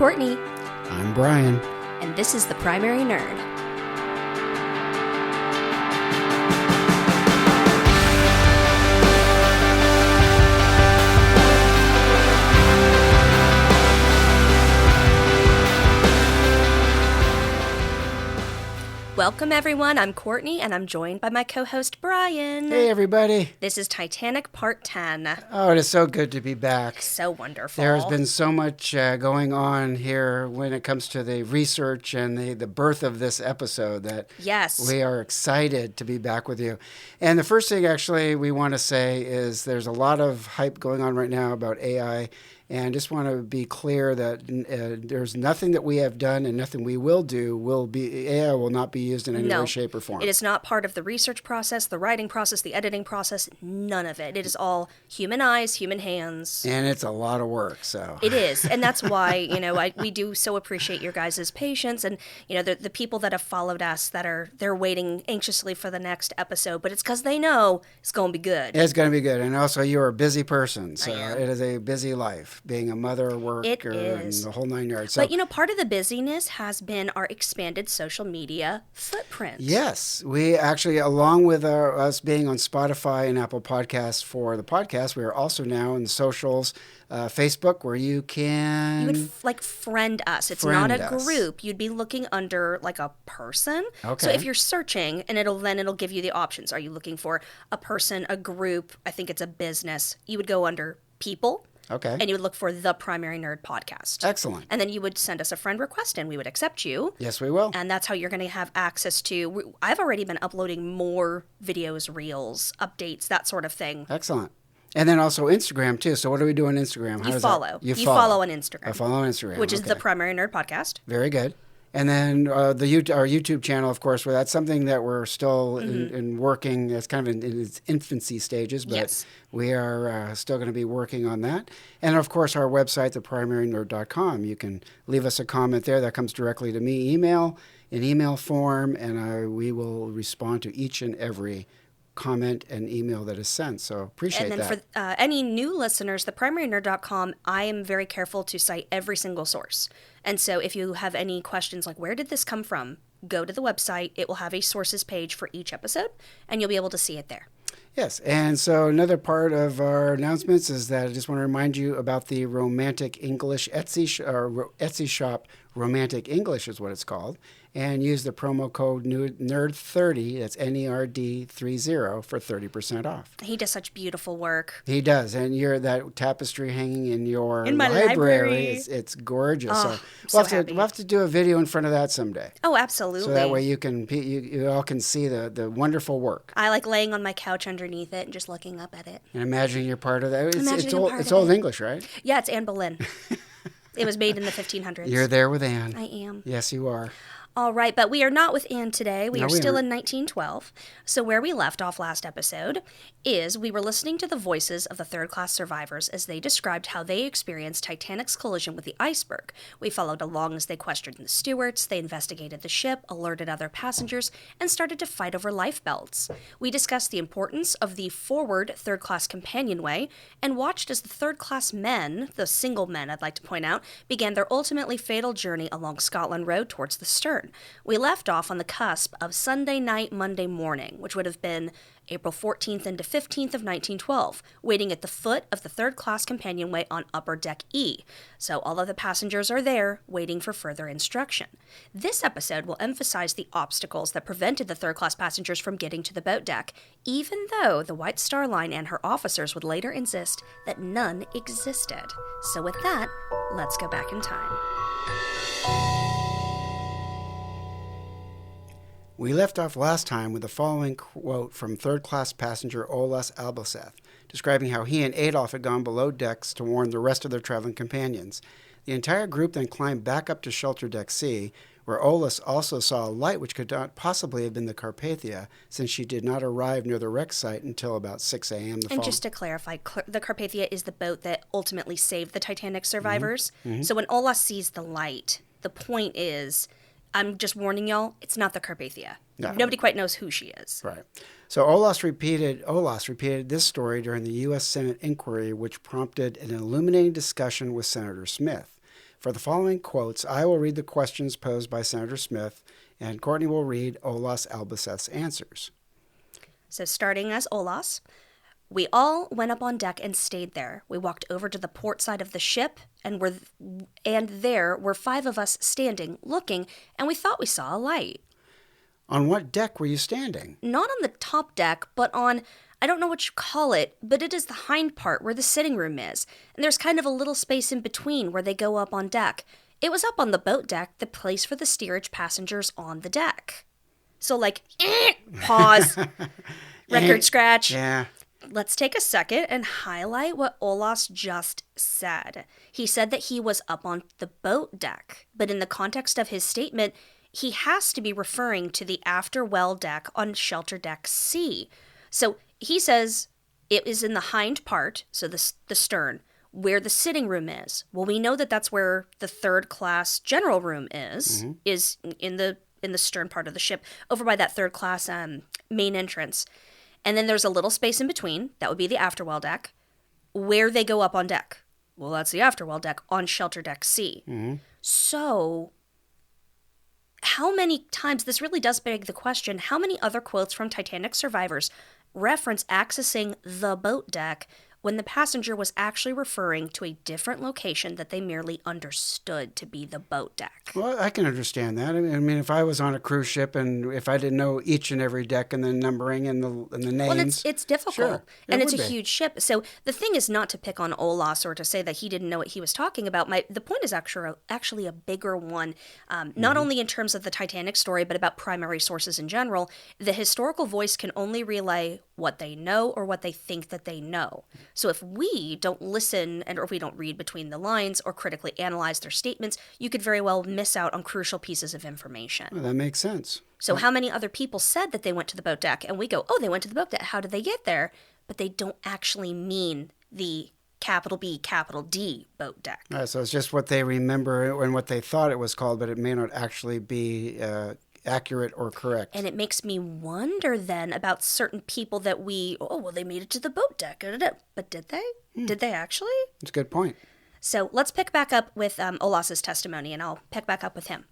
Courtney. I'm Brian. And this is The Primary Nerd. Welcome, everyone. I'm Courtney, and I'm joined by my co-host, Brian. Hey, everybody. This is Titanic Part 10. Oh, it is so good to be back. So wonderful. There has been so much going on here when it comes to the research and the birth of this episode that yes, we are excited to be back with you. And the first thing, actually, we want to say is there's a lot of hype going on right now about AI. And just want to be clear that there's nothing that we have done and nothing we will do AI will not be used in any way, shape, or form. It is not part of the research process, the writing process, the editing process, none of it. It is all human eyes, human hands. And it's a lot of work, so. It is, and that's why, we do so appreciate your guys' patience and, the people that have followed us they're waiting anxiously for the next episode, but it's because they know it's going to be good. It's going to be good, and also you're a busy person, so I am. It is a busy life. Being a mother, worker, and the whole nine yards. So, but, part of the busyness has been our expanded social media footprint. Yes. We actually, along with us being on Spotify and Apple Podcasts for the podcast, we are also now in the socials, Facebook, where you can... You would, friend us. It's not a group. You'd be looking under, a person. Okay. So if you're searching, and it'll give you the options. Are you looking for a person, a group? I think it's a business. You would go under people. Okay. And you would look for The Primary Nerd Podcast. Excellent. And then you would send us a friend request and we would accept you. Yes, we will. And that's how you're going to have access to... I've already been uploading more videos, reels, updates, that sort of thing. Excellent. And then also Instagram, too. So what do we do on Instagram? You follow. You follow on Instagram. I follow on Instagram. Which is The Primary Nerd Podcast. Very good. And then our YouTube channel, of course, where that's something that we're still in working. It's kind of in its infancy stages, but yes. We are still going to be working on that. And, of course, our website, theprimarynerd.com. You can leave us a comment there. That comes directly to me, in email form, and we will respond to each and every comment and email that is sent. So appreciate that. And then for any new listeners, theprimarynerd.com, I am very careful to cite every single source. And so if you have any questions like, where did this come from? Go to the website. It will have a sources page for each episode, and you'll be able to see it there. Yes, and so another part of our announcements is that I just want to remind you about the Romantic English Etsy shop. Romantic English is what it's called, and use the promo code NERD30, that's NERD30, for 30% off. He does such beautiful work. He does, and that tapestry hanging in your my library. It's gorgeous. Oh, so happy. We'll have to do a video in front of that someday. Oh, absolutely. So that way you all can see the wonderful work. I like laying on my couch underneath it and just looking up at it. And imagining you're part of that. It's old English, right? Yeah, it's Anne Boleyn. It was made in the 1500s. You're there with Anne. I am. Yes, you are. All right, but we are not with Anne today. We are still aren't. in 1912. So where we left off last episode is we were listening to the voices of the third-class survivors as they described how they experienced Titanic's collision with the iceberg. We followed along as they questioned the stewards, they investigated the ship, alerted other passengers, and started to fight over life belts. We discussed the importance of the forward third-class companionway and watched as the third-class men, the single men I'd like to point out, began their ultimately fatal journey along Scotland Road towards the stern. We left off on the cusp of Sunday night, Monday morning, which would have been April 14th into 15th of 1912, waiting at the foot of the third-class companionway on Upper Deck E. So all of the passengers are there, waiting for further instruction. This episode will emphasize the obstacles that prevented the third-class passengers from getting to the boat deck, even though the White Star Line and her officers would later insist that none existed. So with that, let's go back in time. We left off last time with the following quote from third-class passenger Olas Alboseth, describing how he and Adolf had gone below decks to warn the rest of their traveling companions. The entire group then climbed back up to shelter deck C, where Olas also saw a light which could not possibly have been the Carpathia, since she did not arrive near the wreck site until about 6 a.m. And just to clarify, the Carpathia is the boat that ultimately saved the Titanic survivors. Mm-hmm. So when Olas sees the light, the point is... I'm just warning y'all, it's not the Carpathia. No. Nobody quite knows who she is. Right. So Olas repeated this story during the U.S. Senate inquiry, which prompted an illuminating discussion with Senator Smith. For the following quotes, I will read the questions posed by Senator Smith, and Courtney will read Olas Albaceth's answers. So starting as Olas, we all went up on deck and stayed there. We walked over to the port side of the ship, and there were 5 of us standing, looking, and we thought we saw a light. On what deck were you standing? Not on the top deck, but on, I don't know what you call it, but it is the hind part where the sitting room is. And there's kind of a little space in between where they go up on deck. It was up on the boat deck, the place for the steerage passengers on the deck. So pause, record scratch. Yeah. Let's take a second and highlight what Olas just said. He said that he was up on the boat deck, but in the context of his statement, he has to be referring to the after well deck on shelter deck C. So he says it is in the hind part, so the stern, where the sitting room is. Well, we know that that's where the third class general room is in the stern part of the ship, over by that third class main entrance. And then there's a little space in between, that would be the afterwell deck, where they go up on deck. Well, that's the afterwell deck on shelter deck C. So how many times, this really does beg the question, how many other quotes from Titanic survivors reference accessing the boat deck when the passenger was actually referring to a different location that they merely understood to be the boat deck? Well, I can understand that. I mean, if I was on a cruise ship and if I didn't know each and every deck and the numbering and the names. Well, it's difficult. Sure, and it's a be. huge ship. So the thing is not to pick on Olas or to say that he didn't know what he was talking about. The point is actually a bigger one, not only in terms of the Titanic story, but about primary sources in general. The historical voice can only relay what they know or what they think that they know. So if we don't listen or if we don't read between the lines or critically analyze their statements, you could very well miss out on crucial pieces of information. Well, that makes sense. So how many other people said that they went to the boat deck, and we go, oh, they went to the boat deck. How did they get there? But they don't actually mean the capital B, capital D boat deck. All right, so it's just what they remember and what they thought it was called, but it may not actually be accurate or correct. And it makes me wonder then about certain people that they made it to the boat deck. But did they? Did they actually? That's a good point. So let's pick back up with Olas's testimony, and I'll pick back up with him.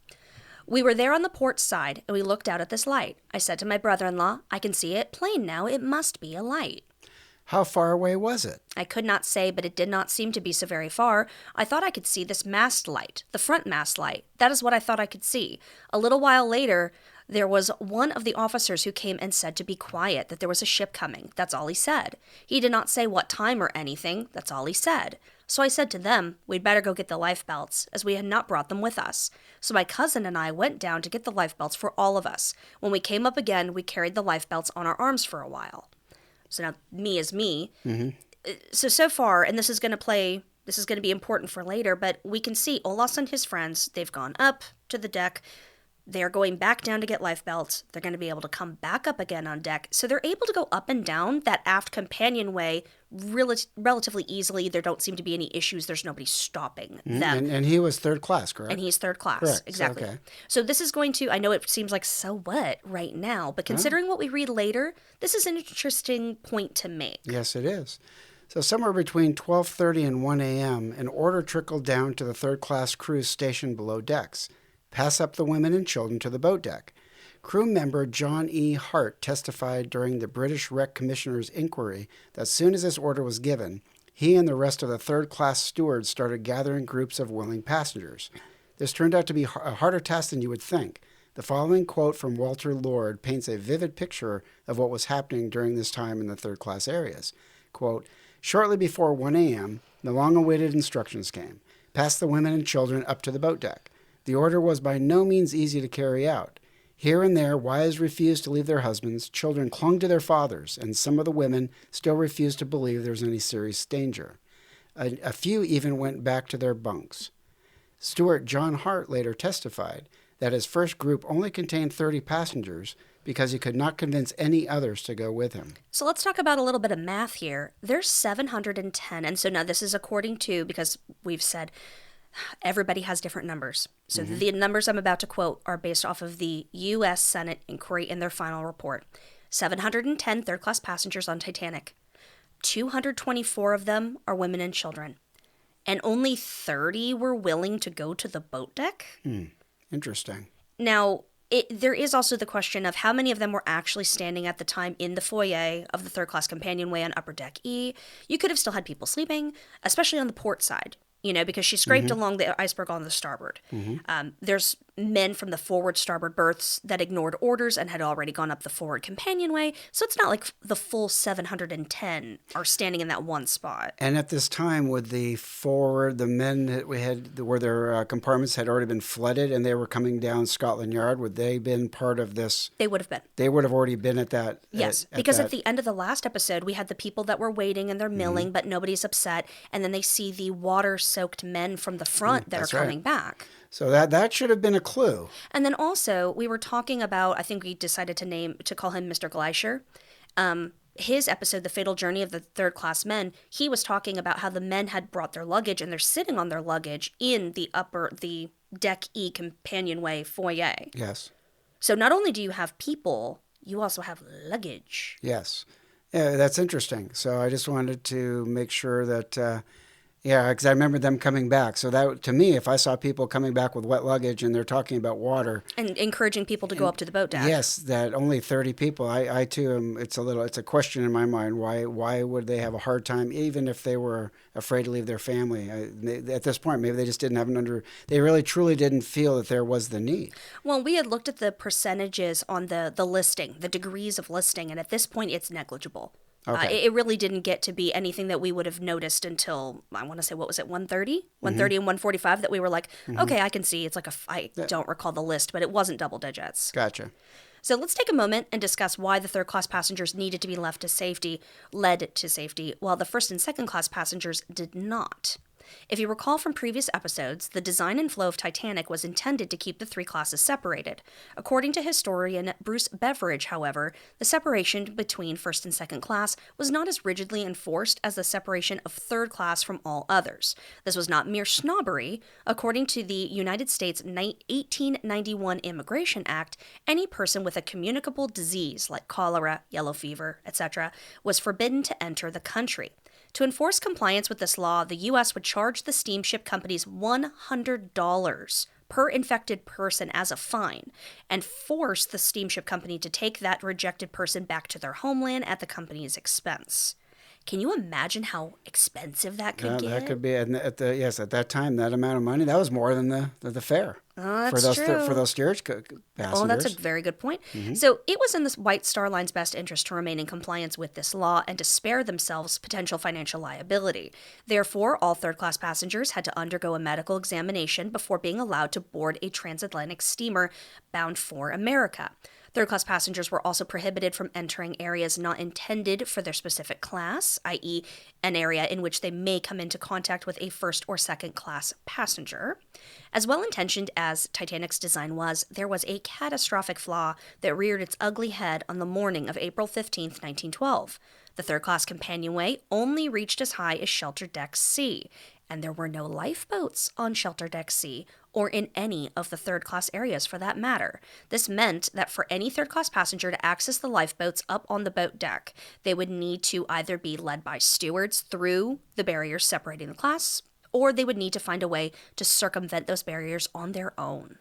We were there on the port side, and we looked out at this light. I said to my brother-in-law, I can see it plain now. It must be a light. How far away was it? I could not say, but it did not seem to be so very far. I thought I could see this mast light, the front mast light. That is what I thought I could see. A little while later, there was one of the officers who came and said to be quiet, that there was a ship coming. That's all he said. He did not say what time or anything. That's all he said. So I said to them, we'd better go get the life belts, as we had not brought them with us. So my cousin and I went down to get the life belts for all of us. When we came up again, we carried the life belts on our arms for a while. So now, me is me. So far, and this is going to be important for later, but we can see Olas and his friends, they've gone up to the deck. They're going back down to get life belts. They're going to be able to come back up again on deck. So they're able to go up and down that aft companionway relatively easily. There don't seem to be any issues. There's nobody stopping them. And he was third class, correct? And he's third class. Correct. Exactly. Okay. So this is going to, I know it seems like so what right now, but considering what we read later, this is an interesting point to make. Yes, it is. So somewhere between 12:30 and 1 a.m., an order trickled down to the third class crews stationed below decks. Pass up the women and children to the boat deck. Crew member John E. Hart testified during the British Wreck Commissioner's inquiry that as soon as this order was given, he and the rest of the third-class stewards started gathering groups of willing passengers. This turned out to be a harder task than you would think. The following quote from Walter Lord paints a vivid picture of what was happening during this time in the third-class areas. Quote, shortly before 1 a.m., the long-awaited instructions came. Pass the women and children up to the boat deck. The order was by no means easy to carry out. Here and there, wives refused to leave their husbands, children clung to their fathers, and some of the women still refused to believe there was any serious danger. A few even went back to their bunks. Steward John Hart later testified that his first group only contained 30 passengers because he could not convince any others to go with him. So let's talk about a little bit of math here. There's 710, and so now this is according to, because we've said everybody has different numbers. So the numbers I'm about to quote are based off of the U.S. Senate inquiry in their final report. 710 third-class passengers on Titanic. 224 of them are women and children. and only 30 were willing to go to the boat deck. Interesting. Now, there is also the question of how many of them were actually standing at the time in the foyer of the third class companionway on Upper Deck E. You could have still had people sleeping, especially on the port side, because she scraped along the iceberg on the starboard. There's men from the forward starboard berths that ignored orders and had already gone up the forward companionway, so it's not like the full 710 are standing in that one spot. And at this time, with the men that we had, where their compartments had already been flooded and they were coming down Scotland Yard, would they been part of this? They would have been. They would have already been at that. Yes, because at the end of the last episode, we had the people that were waiting and they're milling, but nobody's upset. And then they see the water-soaked men from the front that are coming back. So that should have been a clue. And then also, we were talking about, I think we decided to call him Mr. Gleischer. His episode, The Fatal Journey of the Third Class Men, he was talking about how the men had brought their luggage and they're sitting on their luggage in the Deck E companionway foyer. Yes. So not only do you have people, you also have luggage. Yes. Yeah, that's interesting. So I just wanted to make sure that, because I remember them coming back. So that, to me, if I saw people coming back with wet luggage and they're talking about water. And encouraging people to go up to the boat deck. Yes, that only 30 people. I too am, it's a question in my mind. Why would they have a hard time, even if they were afraid to leave their family? At this point, maybe they just didn't have they really truly didn't feel that there was the need. Well, we had looked at the percentages on the listing, the degrees of listing, and at this point, it's negligible. Okay. It really didn't get to be anything that we would have noticed until, I want to say, what was it, 130? 130 and 145 that we were like, okay, I can see. It's like I don't recall the list, but it wasn't double digits. Gotcha. So let's take a moment and discuss why the third class passengers needed to be led to safety, while the first and second class passengers did not. If you recall from previous episodes, the design and flow of Titanic was intended to keep the three classes separated. According to historian Bruce Beveridge, however, the separation between first and second class was not as rigidly enforced as the separation of third class from all others. This was not mere snobbery. According to the United States 1891 Immigration Act, any person with a communicable disease like cholera, yellow fever, etc., was forbidden to enter the country. To enforce compliance with this law, the U.S. would charge the steamship companies $100 per infected person as a fine and force the steamship company to take that rejected person back to their homeland at the company's expense. Can you imagine how expensive that could get? That could be, and at that time, that amount of money, that was more than the fare. That's true. For those steerage passengers. Oh, that's a very good point. So it was in the White Star Line's best interest to remain in compliance with this law and to spare themselves potential financial liability. Therefore, all third-class passengers had to undergo a medical examination before being allowed to board a transatlantic steamer bound for America. Third-class passengers were also prohibited from entering areas not intended for their specific class, i.e., an area in which they may come into contact with a first or second-class passenger. As well-intentioned as Titanic's design was, there was a catastrophic flaw that reared its ugly head on the morning of April 15, 1912. The third-class companionway only reached as high as Shelter Deck C, and there were no lifeboats on Shelter Deck C, or in any of the third-class areas for that matter. This meant that for any third-class passenger to access the lifeboats up on the boat deck, they would need to either be led by stewards through the barriers separating the class, or they would need to find a way to circumvent those barriers on their own.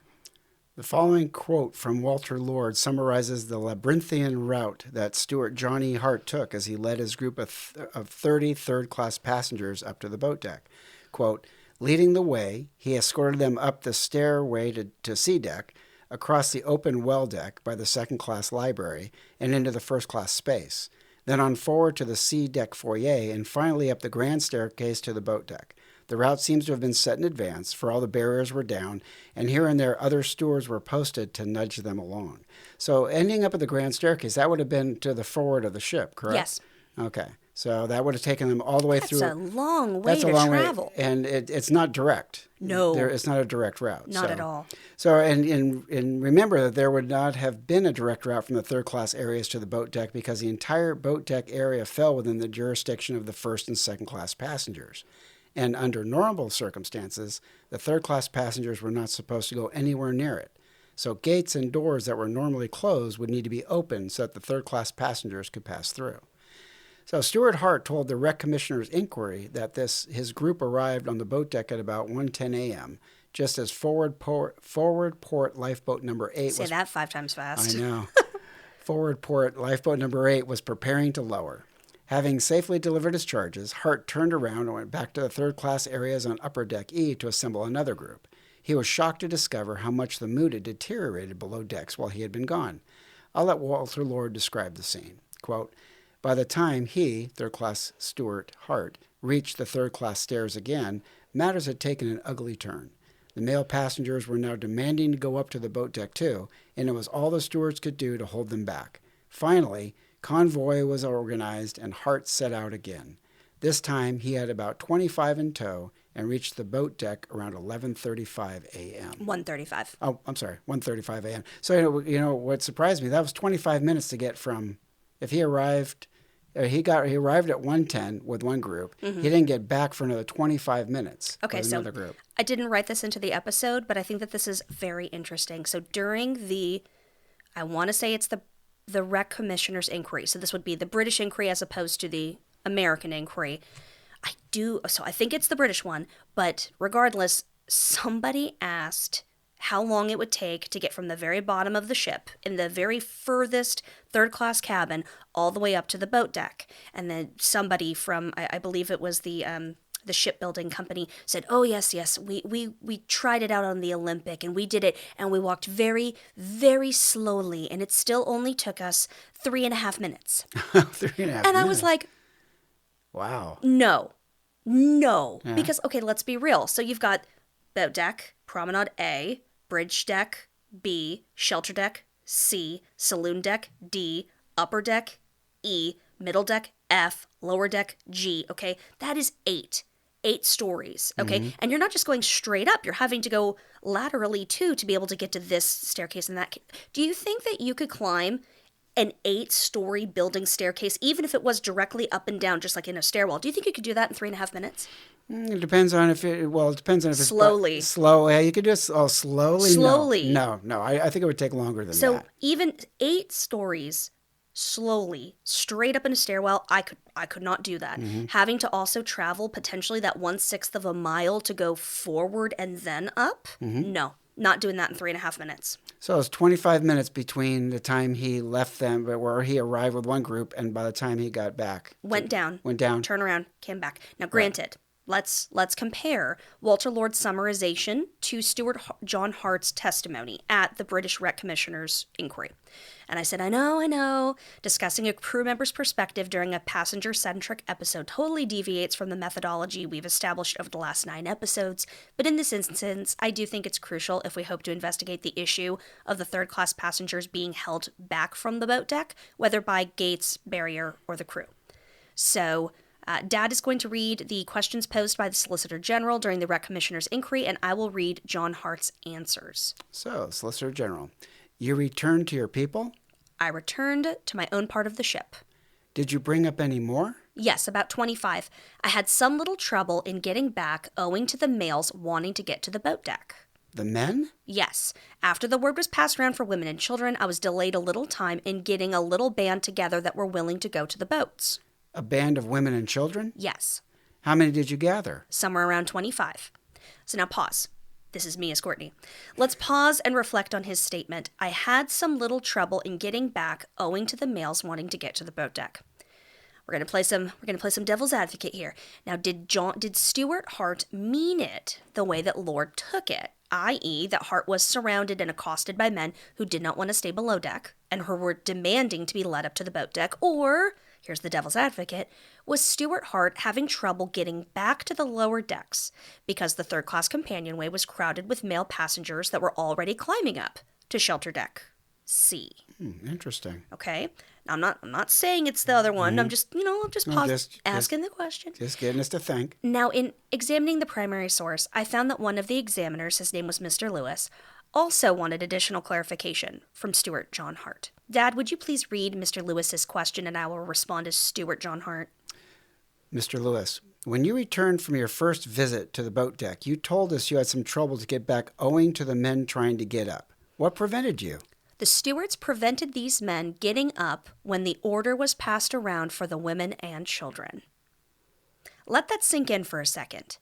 The following quote from Walter Lord summarizes the labyrinthian route that Steward John E. Hart took as he led his group of 30 third-class passengers up to the boat deck. Quote, leading the way, he escorted them up the stairway to C deck, across the open well deck by the second-class library, and into the first-class space, then on forward to the C deck foyer, and finally up the grand staircase to the boat deck. The route seems to have been set in advance, for all the barriers were down, and here and there other stewards were posted to nudge them along. So ending up at the grand staircase, that would have been to the forward of the ship, correct? Yes. Okay. So that would have taken them all the way through. That's a long way to travel. And it's not direct. No. It's not a direct route. Not at all. So, and remember that there would not have been a direct route from the third-class areas to the boat deck because the entire boat deck area fell within the jurisdiction of the first and second-class passengers. And under normal circumstances, the third-class passengers were not supposed to go anywhere near it. So gates and doors that were normally closed would need to be opened so that the third-class passengers could pass through. So Stuart Hart told the Wreck Commissioner's Inquiry that his group arrived on the boat deck at about 1:10 a.m., just as forward port lifeboat number 8 Say was... that 5 times I fast. know. Forward port lifeboat number 8 was preparing to lower. Having safely delivered his charges, Hart turned around and went back to the third-class areas on Upper Deck E to assemble another group. He was shocked to discover how much the mood had deteriorated below decks while he had been gone. I'll let Walter Lord describe the scene. Quote, by the time he, third-class Stuart Hart, reached the third-class stairs again, matters had taken an ugly turn. The male passengers were now demanding to go up to the boat deck too, and it was all the stewards could do to hold them back. Finally, convoy was organized and Hart set out again. This time he had about 25 in tow and reached the boat deck around 11:35 a.m. 1:35. Oh, I'm sorry, 1:35 a.m. So, what surprised me, that was 25 minutes to get from, if he arrived, he arrived at 1:10 with one group. Mm-hmm. He didn't get back for another 25 minutes with another group. I didn't write this into the episode, but I think that this is very interesting. So during I want to say it's the Wreck Commissioner's Inquiry. So this would be the British inquiry as opposed to the American inquiry. So I think it's the British one, but regardless, somebody asked how long it would take to get from the very bottom of the ship in the very furthest third-class cabin all the way up to the boat deck. And then somebody from, I believe it was the shipbuilding company said, oh, yes, we tried it out on the Olympic and we did it and we walked very, very slowly and it still only took us 3.5 minutes. 3.5 minutes. And I was like, wow. No. Yeah. Because, okay, let's be real. So you've got boat deck, promenade A, bridge deck B, shelter deck C, saloon deck D, upper deck E, middle deck F, lower deck G, okay? That is 8 stories, okay? Mm-hmm. And you're not just going straight up. You're having to go laterally, too, to be able to get to this staircase and that. Do you think that you could climb an 8-story building staircase, even if it was directly up and down, just like in a stairwell? Do you think you could do that in 3.5 minutes? It depends on if it depends on if it's slowly. Slow. Yeah, you could do it slowly. Slowly. No. I think it would take longer than that. So even 8 stories slowly, straight up in a stairwell, I could not do that. Mm-hmm. Having to also travel potentially that 1/6 of a mile to go forward and then up? Mm-hmm. No, not doing that in 3.5 minutes. So it's 25 minutes between the time he left them, where he arrived with one group, and by the time he got back. Went down. Turn around, came back. Now, granted, let's compare Walter Lord's summarization to Stuart John Hart's testimony at the British Wreck Commissioner's Inquiry. And I said, I know, discussing a crew member's perspective during a passenger-centric episode totally deviates from the methodology we've established over the last 9 episodes, but in this instance, I do think it's crucial if we hope to investigate the issue of the third-class passengers being held back from the boat deck, whether by gates, barrier, or the crew. So, Dad is going to read the questions posed by the Solicitor General during the Wreck Commissioner's Inquiry, and I will read John Hart's answers. So, Solicitor General, you returned to your people? I returned to my own part of the ship. Did you bring up any more? Yes, about 25. I had some little trouble in getting back owing to the males wanting to get to the boat deck. The men? Yes. After the word was passed around for women and children, I was delayed a little time in getting a little band together that were willing to go to the boats. A band of women and children? Yes. How many did you gather? Somewhere around 25. So now pause. This is me as Courtney. Let's pause and reflect on his statement. I had some little trouble in getting back owing to the males wanting to get to the boat deck. We're gonna play some devil's advocate here. Now, did Stuart Hart mean it the way that Lord took it, i.e., that Hart was surrounded and accosted by men who did not want to stay below deck and who were demanding to be led up to the boat deck, or, here's the devil's advocate, was Stuart Hart having trouble getting back to the lower decks because the third-class companionway was crowded with male passengers that were already climbing up to shelter deck C? Interesting. Okay. Now, I'm not saying it's the other one. I'm just, asking the question. Just getting us to think. Now, in examining the primary source, I found that one of the examiners, his name was Mr. Lewis, also wanted additional clarification from Stuart John Hart. Dad, would you please read Mr. Lewis's question and I will respond as Stuart John Hart? Mr. Lewis, when you returned from your first visit to the boat deck, you told us you had some trouble to get back owing to the men trying to get up. What prevented you? The stewards prevented these men getting up when the order was passed around for the women and children. Let that sink in for a second.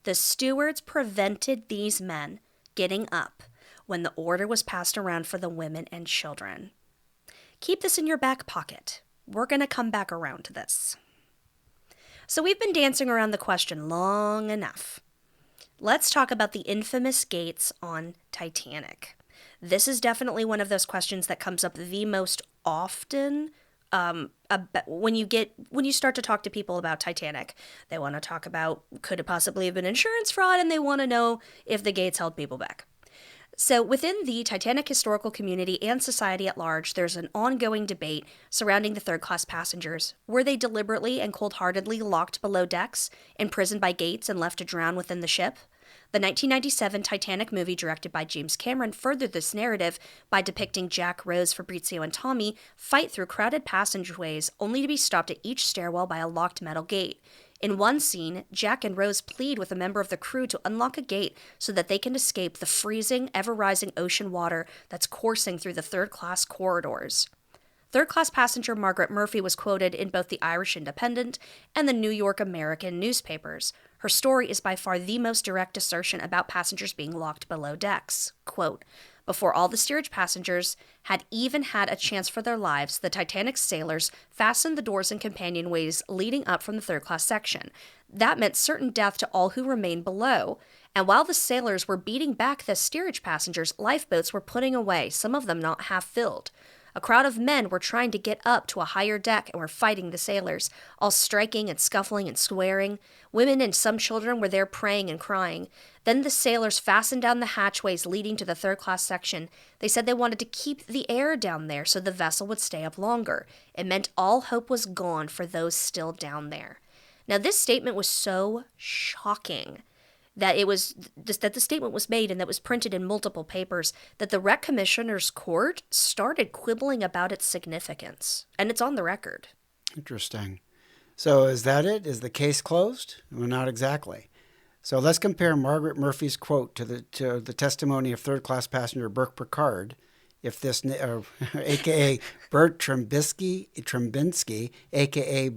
The stewards prevented these men getting up when the order was passed around for the women and children. Keep this in your back pocket. We're going to come back around to this. So we've been dancing around the question long enough. Let's talk about the infamous gates on Titanic. This is definitely one of those questions that comes up the most often when you start to talk to people about Titanic. They want to talk about, could it possibly have been insurance fraud, and they want to know if the gates held people back. So within the Titanic historical community and society at large, there's an ongoing debate surrounding the third-class passengers. Were they deliberately and cold-heartedly locked below decks, imprisoned by gates, and left to drown within the ship? The 1997 Titanic movie, directed by James Cameron, furthered this narrative by depicting Jack, Rose, Fabrizio, and Tommy fight through crowded passageways only to be stopped at each stairwell by a locked metal gate. In one scene, Jack and Rose plead with a member of the crew to unlock a gate so that they can escape the freezing, ever-rising ocean water that's coursing through the third-class corridors. Third-class passenger Margaret Murphy was quoted in both the Irish Independent and the New York American newspapers. Her story is by far the most direct assertion about passengers being locked below decks. Quote, "Before all the steerage passengers had even had a chance for their lives, the Titanic's sailors fastened the doors and companionways leading up from the third-class section. That meant certain death to all who remained below. And while the sailors were beating back the steerage passengers, lifeboats were putting away, some of them not half filled. A crowd of men were trying to get up to a higher deck and were fighting the sailors, all striking and scuffling and swearing. Women and some children were there praying and crying. Then the sailors fastened down the hatchways leading to the third-class section. They said they wanted to keep the air down there so the vessel would stay up longer. It meant all hope was gone for those still down there." Now, this statement was so shocking that the statement was made and that was printed in multiple papers, that the Wreck Commissioner's Court started quibbling about its significance. And it's on the record. Interesting. So is that it? Is the case closed? Well, not exactly. So let's compare Margaret Murphy's quote to the testimony of third-class passenger Burke Picard, a.k.a. Bert Trembinski, a.k.a.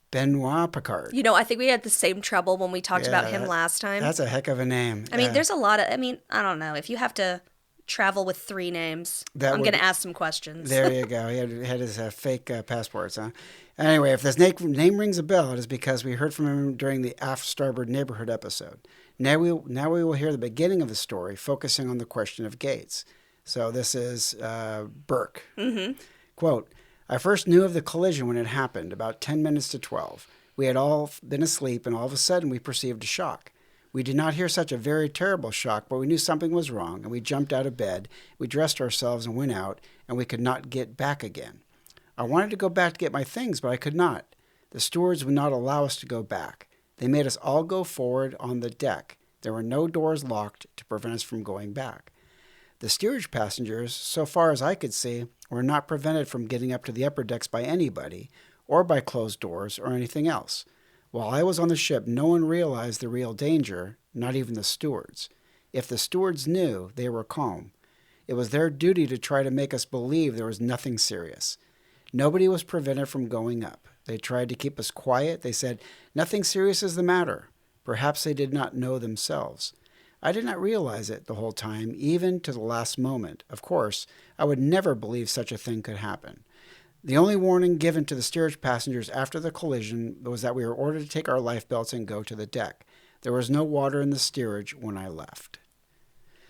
Benoit Picard. You know, I think we had the same trouble when we talked about him last time. That's a heck of a name. I mean, there's a lot of, I don't know. If you have to travel with 3 names, I'm going to ask some questions. There you go. He had his fake passports, huh? Anyway, if this name rings a bell, it is because we heard from him during the Aft Starboard Neighborhood episode. Now we will hear the beginning of the story, focusing on the question of gates. So this is Burke. Mm-hmm. Quote, "I first knew of the collision when it happened, about 10 minutes to 12. We had all been asleep, and all of a sudden we perceived a shock. We did not hear such a very terrible shock, but we knew something was wrong, and we jumped out of bed. We dressed ourselves and went out, and we could not get back again. I wanted to go back to get my things, but I could not. The stewards would not allow us to go back. They made us all go forward on the deck. There were no doors locked to prevent us from going back. The steerage passengers, so far as I could see, were not prevented from getting up to the upper decks by anybody, or by closed doors, or anything else. While I was on the ship, no one realized the real danger, not even the stewards. If the stewards knew, they were calm. It was their duty to try to make us believe there was nothing serious. Nobody was prevented from going up. They tried to keep us quiet. They said, 'Nothing serious is the matter.' Perhaps they did not know themselves. I did not realize it the whole time, even to the last moment. Of course, I would never believe such a thing could happen. The only warning given to the steerage passengers after the collision was that we were ordered to take our lifebelts and go to the deck. There was no water in the steerage when I left."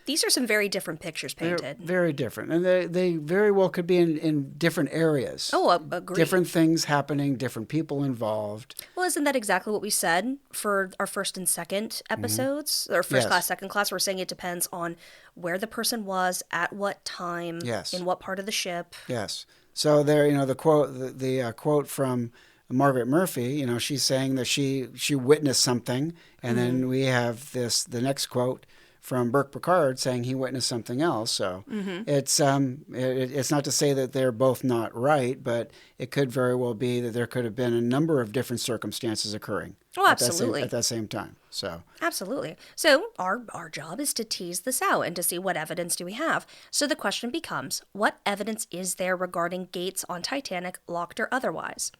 These are some very different pictures painted. They're very different. And they very well could be in different areas. Oh, agreed. Different things happening, different people involved. Well, isn't that exactly what we said for our first and second episodes? Or first class, second class? We're saying it depends on where the person was, at what time, in what part of the ship. Yes. So there, the quote from Margaret Murphy, she's saying that she witnessed something. And then we have the next quote from Burke Picard saying he witnessed something else. So it's not to say that they're both not right, but it could very well be that there could have been a number of different circumstances occurring. Oh, absolutely. At that same time. So absolutely. So our job is to tease this out and to see what evidence do we have. So the question becomes, what evidence is there regarding gates on Titanic, locked or otherwise?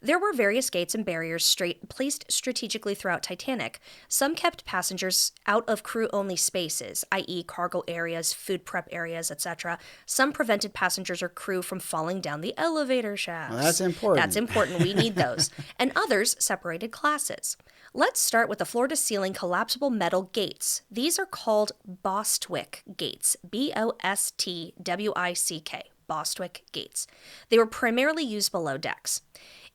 There were various gates and barriers placed strategically throughout Titanic. Some kept passengers out of crew-only spaces, i.e. cargo areas, food prep areas, etc. Some prevented passengers or crew from falling down the elevator shafts. Well, that's important. That's important. We need those. And others separated classes. Let's start with the floor-to-ceiling collapsible metal gates. These are called Bostwick gates, Bostwick, Bostwick gates. They were primarily used below decks.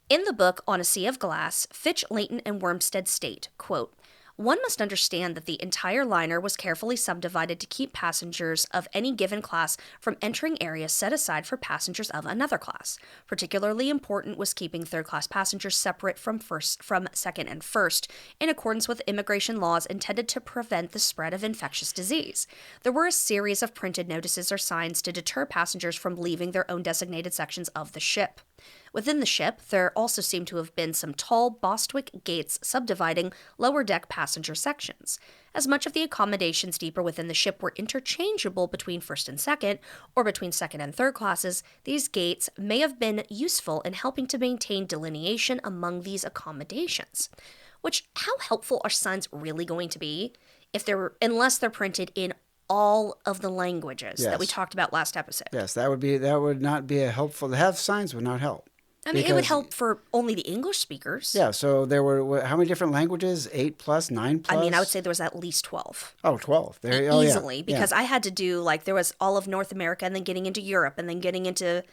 In the book On a Sea of Glass, Fitch, Layton, and Wormstead state, quote, "One must understand that the entire liner was carefully subdivided to keep passengers of any given class from entering areas set aside for passengers of another class. Particularly important was keeping third-class passengers separate from second and first, in accordance with immigration laws intended to prevent the spread of infectious disease. There were a series of printed notices or signs to deter passengers from leaving their own designated sections of the ship. Within the ship, there also seemed to have been some tall Bostwick gates subdividing lower deck passenger sections. As much of the accommodations deeper within the ship were interchangeable between first and second, or between second and third classes, these gates may have been useful in helping to maintain delineation among these accommodations." Which, how helpful are signs really going to be unless they're printed in all of the languages that we talked about last episode? Yes, that would not be a helpful. To have signs would not help. I mean, it would help for only the English speakers. Yeah, so there were, how many different languages? 8 plus, 9 plus? I mean, I would say there was at least 12. Oh, 12. Easily, because I had to do, there was all of North America and then getting into Europe and then getting into,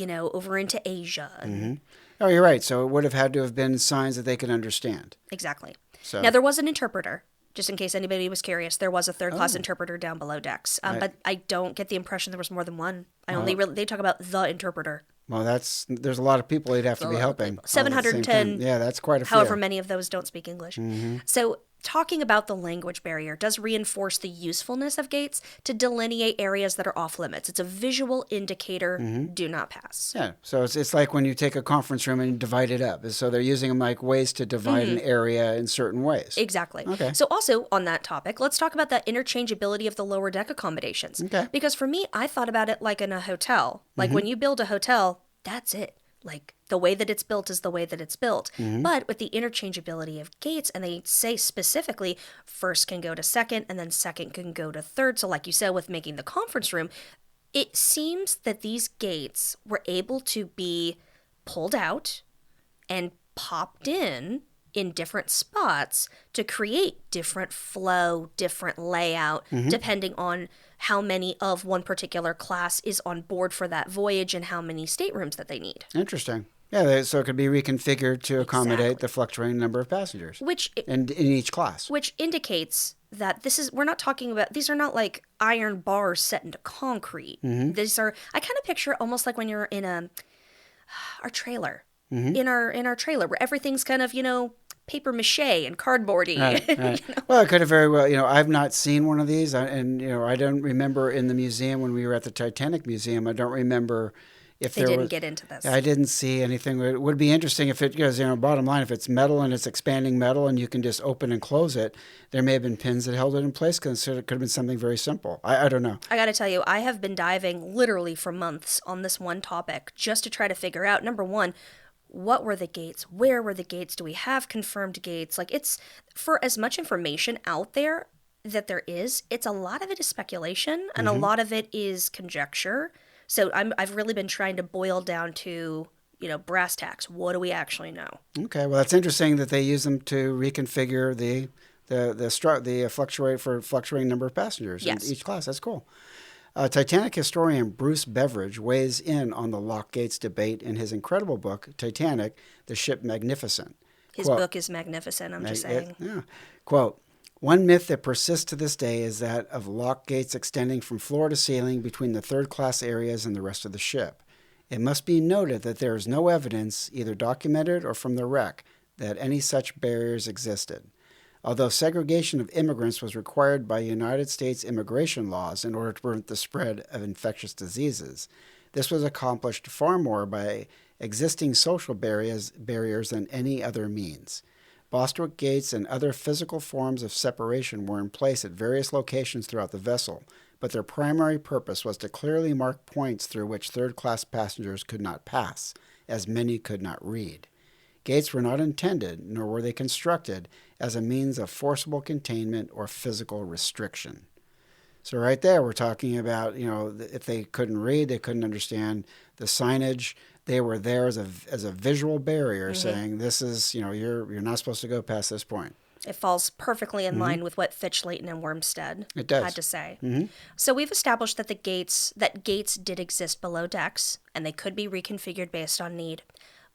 over into Asia. And Oh, you're right. So it would have had to have been signs that they could understand. Exactly. So. Now, there was an interpreter. Just in case anybody was curious, there was a third-class interpreter down below decks. But I don't get the impression there was more than one. They talk about the interpreter. Well, there's a lot of people they'd have to be helping. 710. Yeah, that's quite a few. However many of those don't speak English. So talking about the language barrier does reinforce the usefulness of gates to delineate areas that are off limits. It's a visual indicator, do not pass. Yeah, so it's like when you take a conference room and you divide it up. So they're using them like ways to divide an area in certain ways. Exactly. Okay. So also on that topic, let's talk about that interchangeability of the lower deck accommodations. Okay. Because for me, I thought about it like in a hotel. Like when you build a hotel, that's it. Like the way that it's built is the way that it's built. But with the interchangeability of gates, and they say specifically first can go to second and then second can go to third. So like you said, with making the conference room, it seems that these gates were able to be pulled out and popped in different spots to create different flow, different layout, depending on how many of one particular class is on board for that voyage and how many staterooms that they need. Interesting. Yeah, so it could be reconfigured to accommodate the fluctuating number of passengers in each class. Which indicates that we're not talking about, these are not like iron bars set into concrete. These are, I kind of picture it almost like when you're in our trailer. In our trailer where everything's kind of, paper mache and cardboardy. Right. Well, it could have very well, I've not seen one of these. I don't remember in the museum when we were at the Titanic Museum, I don't remember if they didn't get into this. I didn't see anything. It would be interesting if it goes, bottom line, if it's metal and it's expanding metal and you can just open and close it, there may have been pins that held it in place because it could have been something very simple. I don't know. I got to tell you, I have been diving literally for months on this one topic just to try to figure out, number one, what were the gates? Where were the gates? Do we have confirmed gates? It's for as much information out there that there is, it's a lot of it is speculation and a lot of it is conjecture. So I've really been trying to boil down to, brass tacks. What do we actually know? Okay, well, that's interesting that they use them to reconfigure the fluctuating number of passengers in each class. That's cool. Titanic historian Bruce Beveridge weighs in on the lock gates debate in his incredible book, Titanic, The Ship Magnificent. His book is magnificent, I'm just saying. Quote, "One myth that persists to this day is that of lock gates extending from floor to ceiling between the third-class areas and the rest of the ship. It must be noted that there is no evidence, either documented or from the wreck, that any such barriers existed. Although segregation of immigrants was required by United States immigration laws in order to prevent the spread of infectious diseases, this was accomplished far more by existing social barriers than any other means. Bostwick gates and other physical forms of separation were in place at various locations throughout the vessel, but their primary purpose was to clearly mark points through which third-class passengers could not pass, as many could not read. Gates were not intended, nor were they constructed, as a means of forcible containment or physical restriction. So right there, we're talking about, if they couldn't read, they couldn't understand the signage. They were there as a visual barrier, saying this is, you're not supposed to go past this point. It falls perfectly in line with what Fitch, Layton, and Wormstead had to say. So we've established that gates did exist below decks, and they could be reconfigured based on need.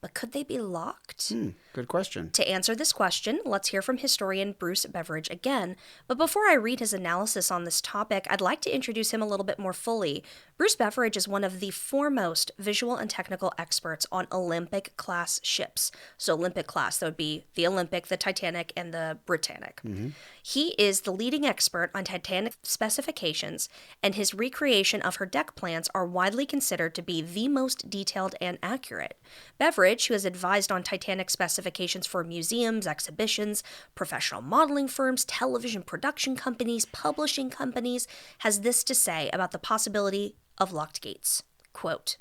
But could they be locked? Good question. To answer this question, let's hear from historian Bruce Beveridge again. But before I read his analysis on this topic, I'd like to introduce him a little bit more fully. Bruce Beveridge is one of the foremost visual and technical experts on Olympic-class ships. So Olympic class, that would be the Olympic, the Titanic, and the Britannic. He is the leading expert on Titanic specifications, and his recreation of her deck plans are widely considered to be the most detailed and accurate. Beveridge, who has advised on Titanic specifications for museums, exhibitions, professional modeling firms, television production companies, publishing companies, has this to say about the possibility of locked gates. Quote,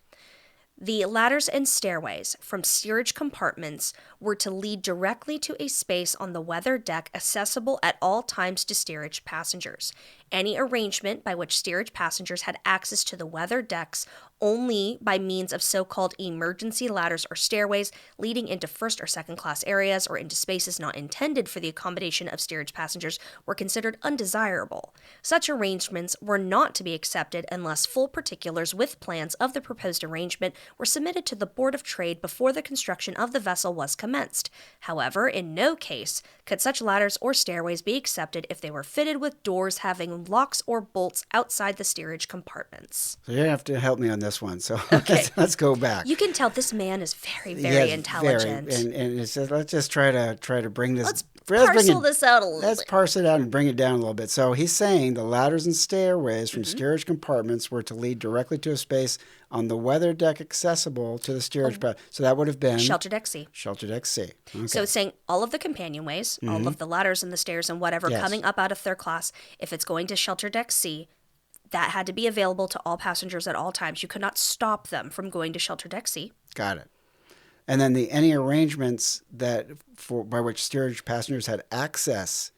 "The ladders and stairways from steerage compartments were to lead directly to a space on the weather deck accessible at all times to steerage passengers. Any arrangement by which steerage passengers had access to the weather decks only by means of so-called emergency ladders or stairways leading into first or second class areas or into spaces not intended for the accommodation of steerage passengers were considered undesirable. Such arrangements were not to be accepted unless full particulars with plans of the proposed arrangement were submitted to the Board of Trade before the construction of the vessel was commenced. However, in no case could such ladders or stairways be accepted if they were fitted with doors having locks or bolts outside the steerage compartments." So you have to help me on this one. So Okay. let's go back. You can tell this man is very, very intelligent. And it's just, let's just try to bring this. Let's bring parcel this out a little Let's bit. parse it out and bring it down a little bit. So he's saying the ladders and stairways from steerage compartments were to lead directly to a space on the weather deck accessible to the steerage. So that would have been Shelter deck C. Shelter deck C. Okay. So it's saying all of the companionways, all of the ladders and the stairs and whatever Yes. coming up out of third class, if it's going to shelter deck C, that had to be available to all passengers at all times. You could not stop them from going to shelter deck C. Got it. And then any arrangements by which steerage passengers had access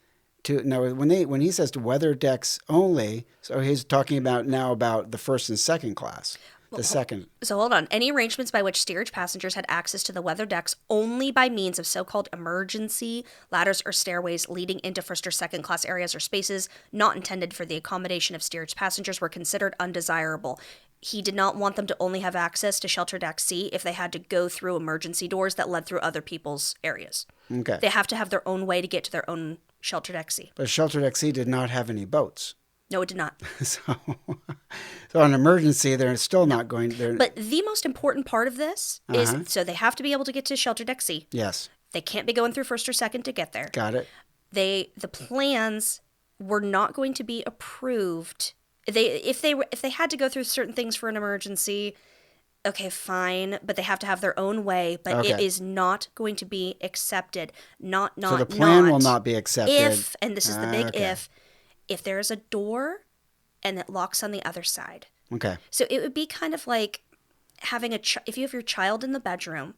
to. Now, when he says to weather decks only, so he's talking about the first and second class. The second. So hold on. Any arrangements by which steerage passengers had access to the weather decks only by means of so-called emergency ladders or stairways leading into first or second class areas or spaces not intended for the accommodation of steerage passengers were considered undesirable. He did not want them to only have access to shelter deck C if they had to go through emergency doors that led through other people's areas. Okay. They have to have their own way to get to their own shelter deck C. But shelter deck C did not have any boats. No, it did not. So on emergency, they're still not going. But the most important part of this is, so they have to be able to get to shelter deck C. Yes. They can't be going through first or second to get there. Got it. The plans were not going to be approved. If they had to go through certain things for an emergency, okay, fine, but they have to have their own way. But it is not going to be accepted. So the plan will not be accepted. If, and this is the big if there is a door and it locks on the other side. Okay. So it would be kind of like having if you have your child in the bedroom,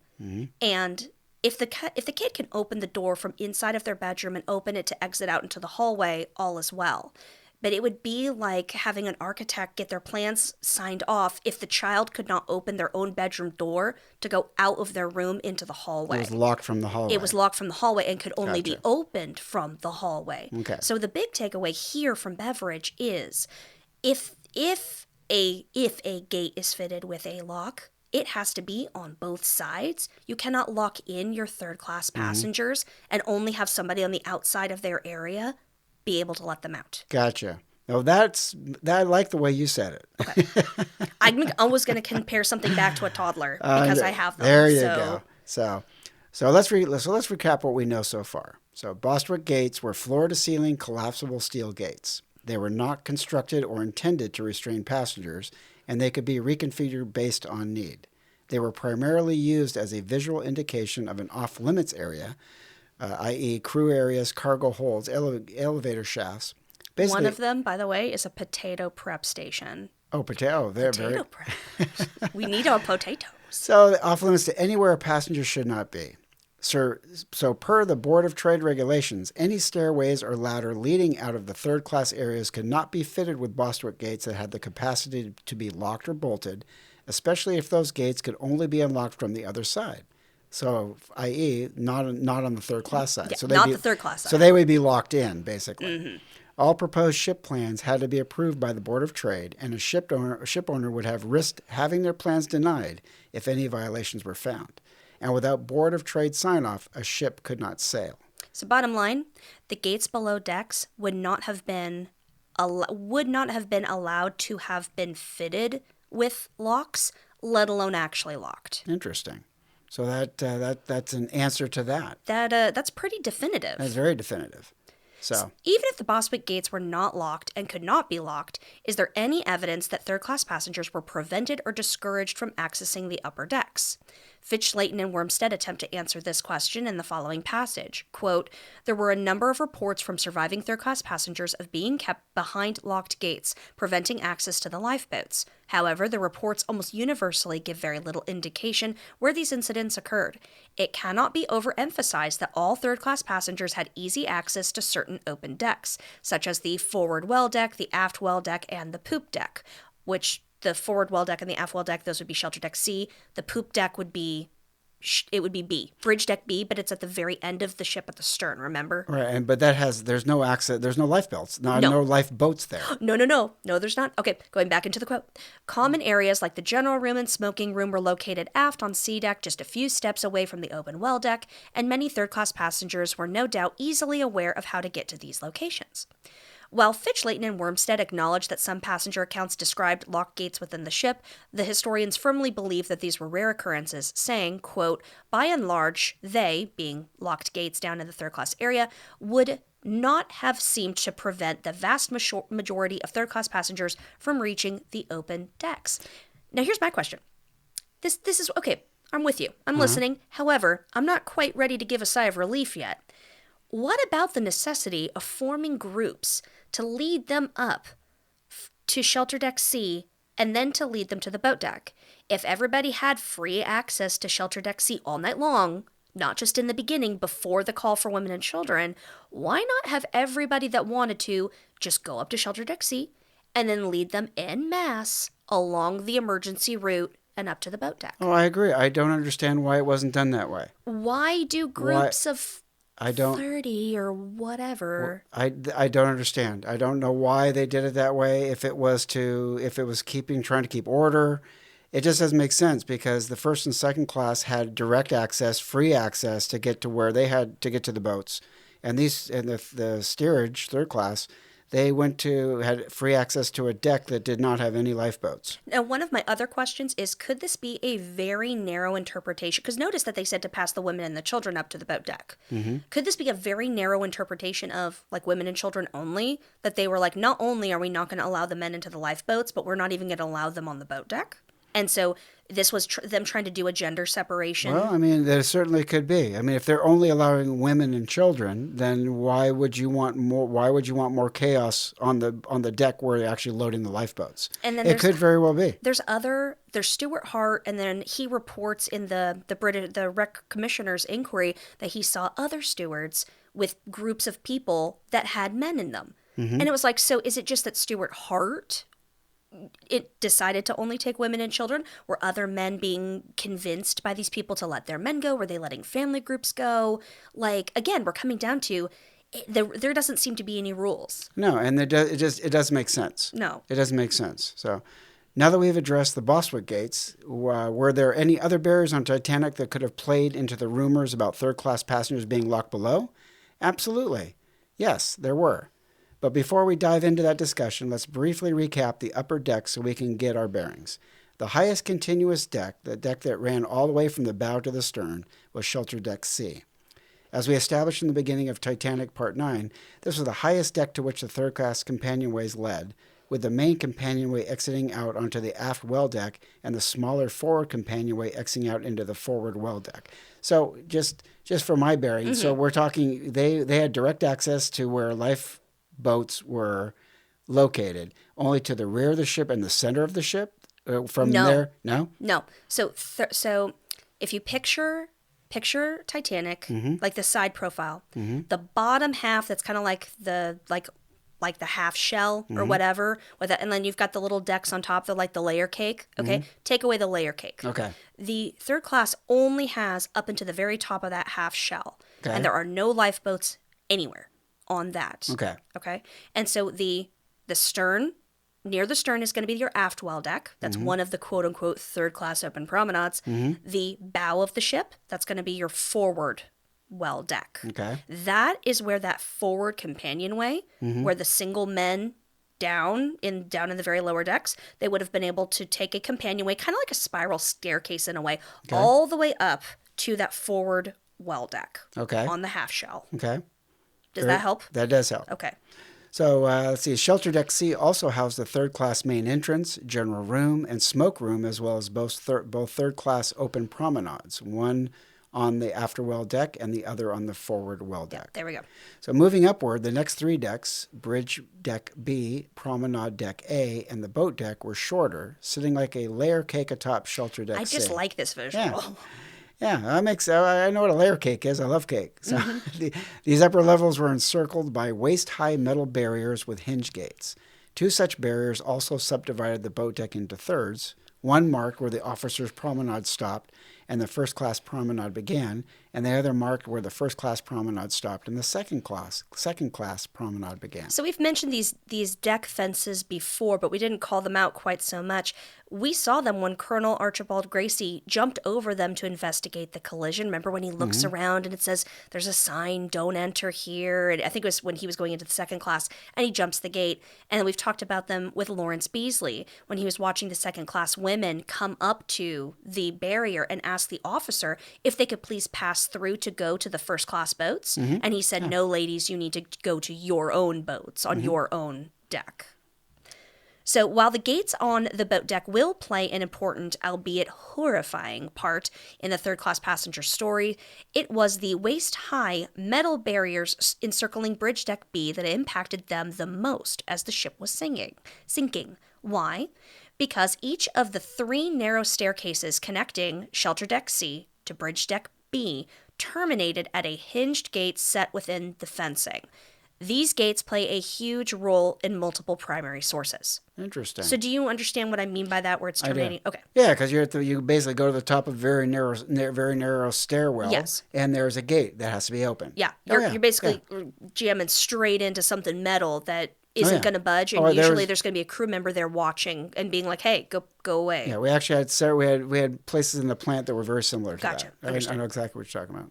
and if the kid can open the door from inside of their bedroom and open it to exit out into the hallway, all is well. But it would be like having an architect get their plans signed off if the child could not open their own bedroom door to go out of their room into the hallway. It was locked from the hallway. It was locked from the hallway and could only be opened from the hallway. Okay. So the big takeaway here from Beveridge is if a gate is fitted with a lock, it has to be on both sides. You cannot lock in your third class passengers and only have somebody on the outside of their area be able to let them out. Gotcha. No, I like the way you said it. Okay. I'm always going to compare something back to a toddler because I have them. There you go. So, So let's recap what we know so far. So Bostwick gates were floor-to-ceiling collapsible steel gates. They were not constructed or intended to restrain passengers, and they could be reconfigured based on need. They were primarily used as a visual indication of an off-limits area, i.e. crew areas, cargo holds, elevator shafts. Basically, one of them, by the way, is a potato prep station. Oh, potato. Potato prep. We need our potatoes. So off-limits to anywhere a passenger should not be. So per the Board of Trade regulations, any stairways or ladder leading out of the third-class areas could not be fitted with Bostwick gates that had the capacity to be locked or bolted, especially if those gates could only be unlocked from the other side. So, i.e., not on the third-class side. Yeah, so not the third-class side. So they would be locked in, basically. Mm-hmm. All proposed ship plans had to be approved by the Board of Trade, and a ship owner would have risked having their plans denied if any violations were found. And without Board of Trade sign-off, a ship could not sail. So bottom line, the gates below decks would not have been allowed to have been fitted with locks, let alone actually locked. Interesting. So that's an answer to that. That's pretty definitive. That's very definitive. So even if the Bostwick gates were not locked and could not be locked, is there any evidence that third-class passengers were prevented or discouraged from accessing the upper decks? Fitch, Layton, and Wormstead attempt to answer this question in the following passage. Quote, there were a number of reports from surviving third-class passengers of being kept behind locked gates, preventing access to the lifeboats. However, the reports almost universally give very little indication where these incidents occurred. It cannot be overemphasized that all third-class passengers had easy access to certain open decks, such as the forward well deck, the aft well deck, and the poop deck, which the forward well deck and the aft well deck, those would be shelter deck C. The poop deck would be B, bridge deck B, but it's at the very end of the ship at the stern, remember? Right, but there's no access, there's no lifebelts, no lifeboats there. No, there's not. Okay, going back into the quote. Common areas like the general room and smoking room were located aft on C deck, just a few steps away from the open well deck, and many third-class passengers were no doubt easily aware of how to get to these locations. While Fitch, Layton, and Wormstead acknowledge that some passenger accounts described locked gates within the ship, the historians firmly believe that these were rare occurrences, saying, quote, by and large, they, being locked gates down in the third-class area, would not have seemed to prevent the vast majority of third-class passengers from reaching the open decks. Now, here's my question. This is, okay, I'm with you. I'm listening. However, I'm not quite ready to give a sigh of relief yet. What about the necessity of forming groups to lead them up to shelter deck C and then to lead them to the boat deck? If everybody had free access to shelter deck C all night long, not just in the beginning before the call for women and children, why not have everybody that wanted to just go up to shelter deck C and then lead them en masse along the emergency route and up to the boat deck? Oh, I agree. I don't understand why it wasn't done that way. Why do groups of 30 or whatever? I don't understand. I don't know why they did it that way. If it was trying to keep order, it just doesn't make sense, because the first and second class had direct access, free access to get to where they had to get to the boats, and the steerage third class, they had free access to a deck that did not have any lifeboats. Now, one of my other questions is, could this be a very narrow interpretation? Because notice that they said to pass the women and the children up to the boat deck. Mm-hmm. Could this be a very narrow interpretation of, like, women and children only? That they were like, not only are we not going to allow the men into the lifeboats, but we're not even going to allow them on the boat deck? And so this was them trying to do a gender separation. Well, I mean, there certainly could be. I mean, if they're only allowing women and children, then why would you want more? Why would you want more chaos on the deck where they're actually loading the lifeboats? And then it could very well be. There's Stuart Hart, and then he reports in the Rec Commissioner's inquiry that he saw other stewards with groups of people that had men in them. Mm-hmm. And it was like, so is it just that Stuart Hart decided to only take women and children? Were other men being convinced by these people to let their men go? Were they letting family groups go? Like, again, we're coming down to there doesn't seem to be any rules. No, and it doesn't make sense. No, it doesn't make sense. So now that we've addressed the Bostwick gates, were there any other barriers on Titanic that could have played into the rumors about third-class passengers being locked below? Absolutely. Yes, there were. But before we dive into that discussion, let's briefly recap the upper deck so we can get our bearings. The highest continuous deck, the deck that ran all the way from the bow to the stern, was Shelter Deck C. As we established in the beginning of Titanic Part 9, this was the highest deck to which the third-class companionways led, with the main companionway exiting out onto the aft well deck and the smaller forward companionway exiting out into the forward well deck. So just for my bearing, so we're talking, they had direct access to where lifeboats were located, only to the rear of the ship and the center of the ship. From No. there, no. So if you picture Titanic, like the side profile, the bottom half that's kind of like the half shell or whatever, with that, and then you've got the little decks on top, like the layer cake. Okay, take away the layer cake. Okay. The third class only has up into the very top of that half shell, Okay. and there are no lifeboats anywhere on that. Okay. Okay, and so the stern. Near the stern is going to be your aft well deck. That's one of the quote-unquote third-class open promenades. The bow of the ship, that's going to be your forward well deck. Okay. That is where that forward companionway, where the single men down in the very lower decks, they would have been able to take a companionway, kind of like a spiral staircase in a way, all the way up to that forward well deck Okay. on the half shell. Okay. Does that help? That does help. Okay. So let's see. Shelter Deck C also housed the third-class main entrance, general room, and smoke room, as well as both third-class open promenades, one on the afterwell deck and the other on the forward well deck. There we go. So moving upward, the next three decks, Bridge Deck B, Promenade Deck A, and the Boat Deck, were shorter, sitting like a layer cake atop Shelter Deck C. I just like this visual. Yeah. Yeah, that makes. I know what a layer cake is. I love cake. So these upper levels were encircled by waist-high metal barriers with hinge gates. Two such barriers also subdivided the boat deck into thirds. One marked where the officers' promenade stopped and the first-class promenade began, and the other marked where the first-class promenade stopped and the second-class promenade began. So we've mentioned these deck fences before, but we didn't call them out quite so much. We saw them when Colonel Archibald Gracie jumped over them to investigate the collision. Remember when he looks around and it says there's a sign, don't enter here? And I think it was when he was going into the second class and he jumps the gate. And then we've talked about them with Lawrence Beasley when he was watching the second class women come up to the barrier and ask the officer if they could please pass through to go to the first class boats. And he said, no, ladies, you need to go to your own boats on your own deck. So while the gates on the boat deck will play an important, albeit horrifying, part in the third-class passenger story, it was the waist-high metal barriers encircling Bridge Deck B that impacted them the most as the ship was sinking. Why? Because each of the three narrow staircases connecting Shelter Deck C to Bridge Deck B terminated at a hinged gate set within the fencing. These gates play a huge role in multiple primary sources. Interesting. So do you understand what I mean by that, where it's terminating? Okay. Yeah, because you basically go to the top of a very narrow stairwell. Yes. And there's a gate that has to be open. Yeah. You're basically jamming straight into something metal that isn't going to budge, and usually there's going to be a crew member there watching and being like, "Hey, go away." Yeah, we actually we had places in the plant that were very similar to Gotcha. that. I know exactly what you're talking about.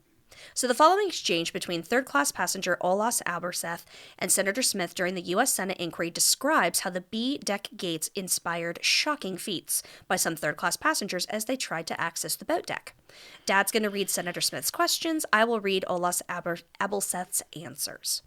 So the following exchange between third-class passenger Olaus Alberseth and Senator Smith during the U.S. Senate inquiry describes how the B-deck gates inspired shocking feats by some third-class passengers as they tried to access the boat deck. Dad's going to read Senator Smith's questions. I will read Olaus Alberseth's answers.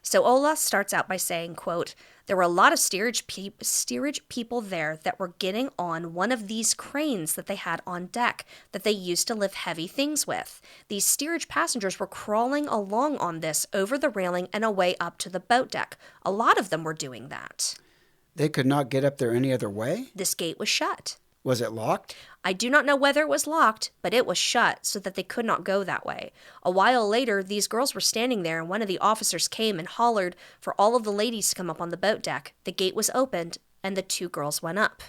So Olaus starts out by saying, quote, "There were a lot of steerage people there that were getting on one of these cranes that they had on deck that they used to lift heavy things with. These steerage passengers were crawling along on this over the railing and away up to the boat deck. A lot of them were doing that. They could not get up there any other way? This gate was shut. Was it locked? I do not know whether it was locked, but it was shut so that they could not go that way. A while later, these girls were standing there, and one of the officers came and hollered for all of the ladies to come up on the boat deck. The gate was opened, and the two girls went up."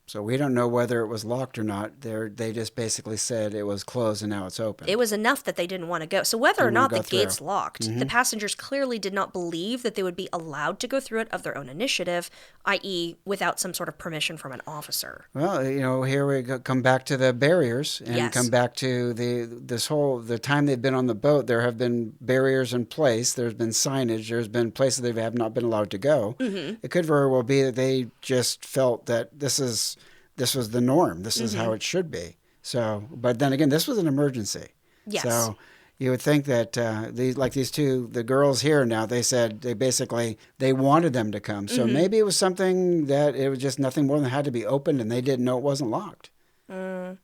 So we don't know whether it was locked or not. They just basically said it was closed and now it's open. It was enough that they didn't want to go. So whether or not the gate's locked, the passengers clearly did not believe that they would be allowed to go through it of their own initiative, i.e. without some sort of permission from an officer. Well, here we come back to the barriers and come back to the time they've been on the boat. There have been barriers in place. There's been signage. There's been places they have not been allowed to go. Mm-hmm. It could very well be that they just felt that this is this was the norm. This is how it should be. So, but then again, this was an emergency. Yes. So you would think that these two, the girls here now, they said they wanted them to come. So maybe it was something that it was just nothing more than had to be opened and they didn't know it wasn't locked. We'll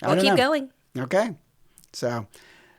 don't keep know. going. Okay. So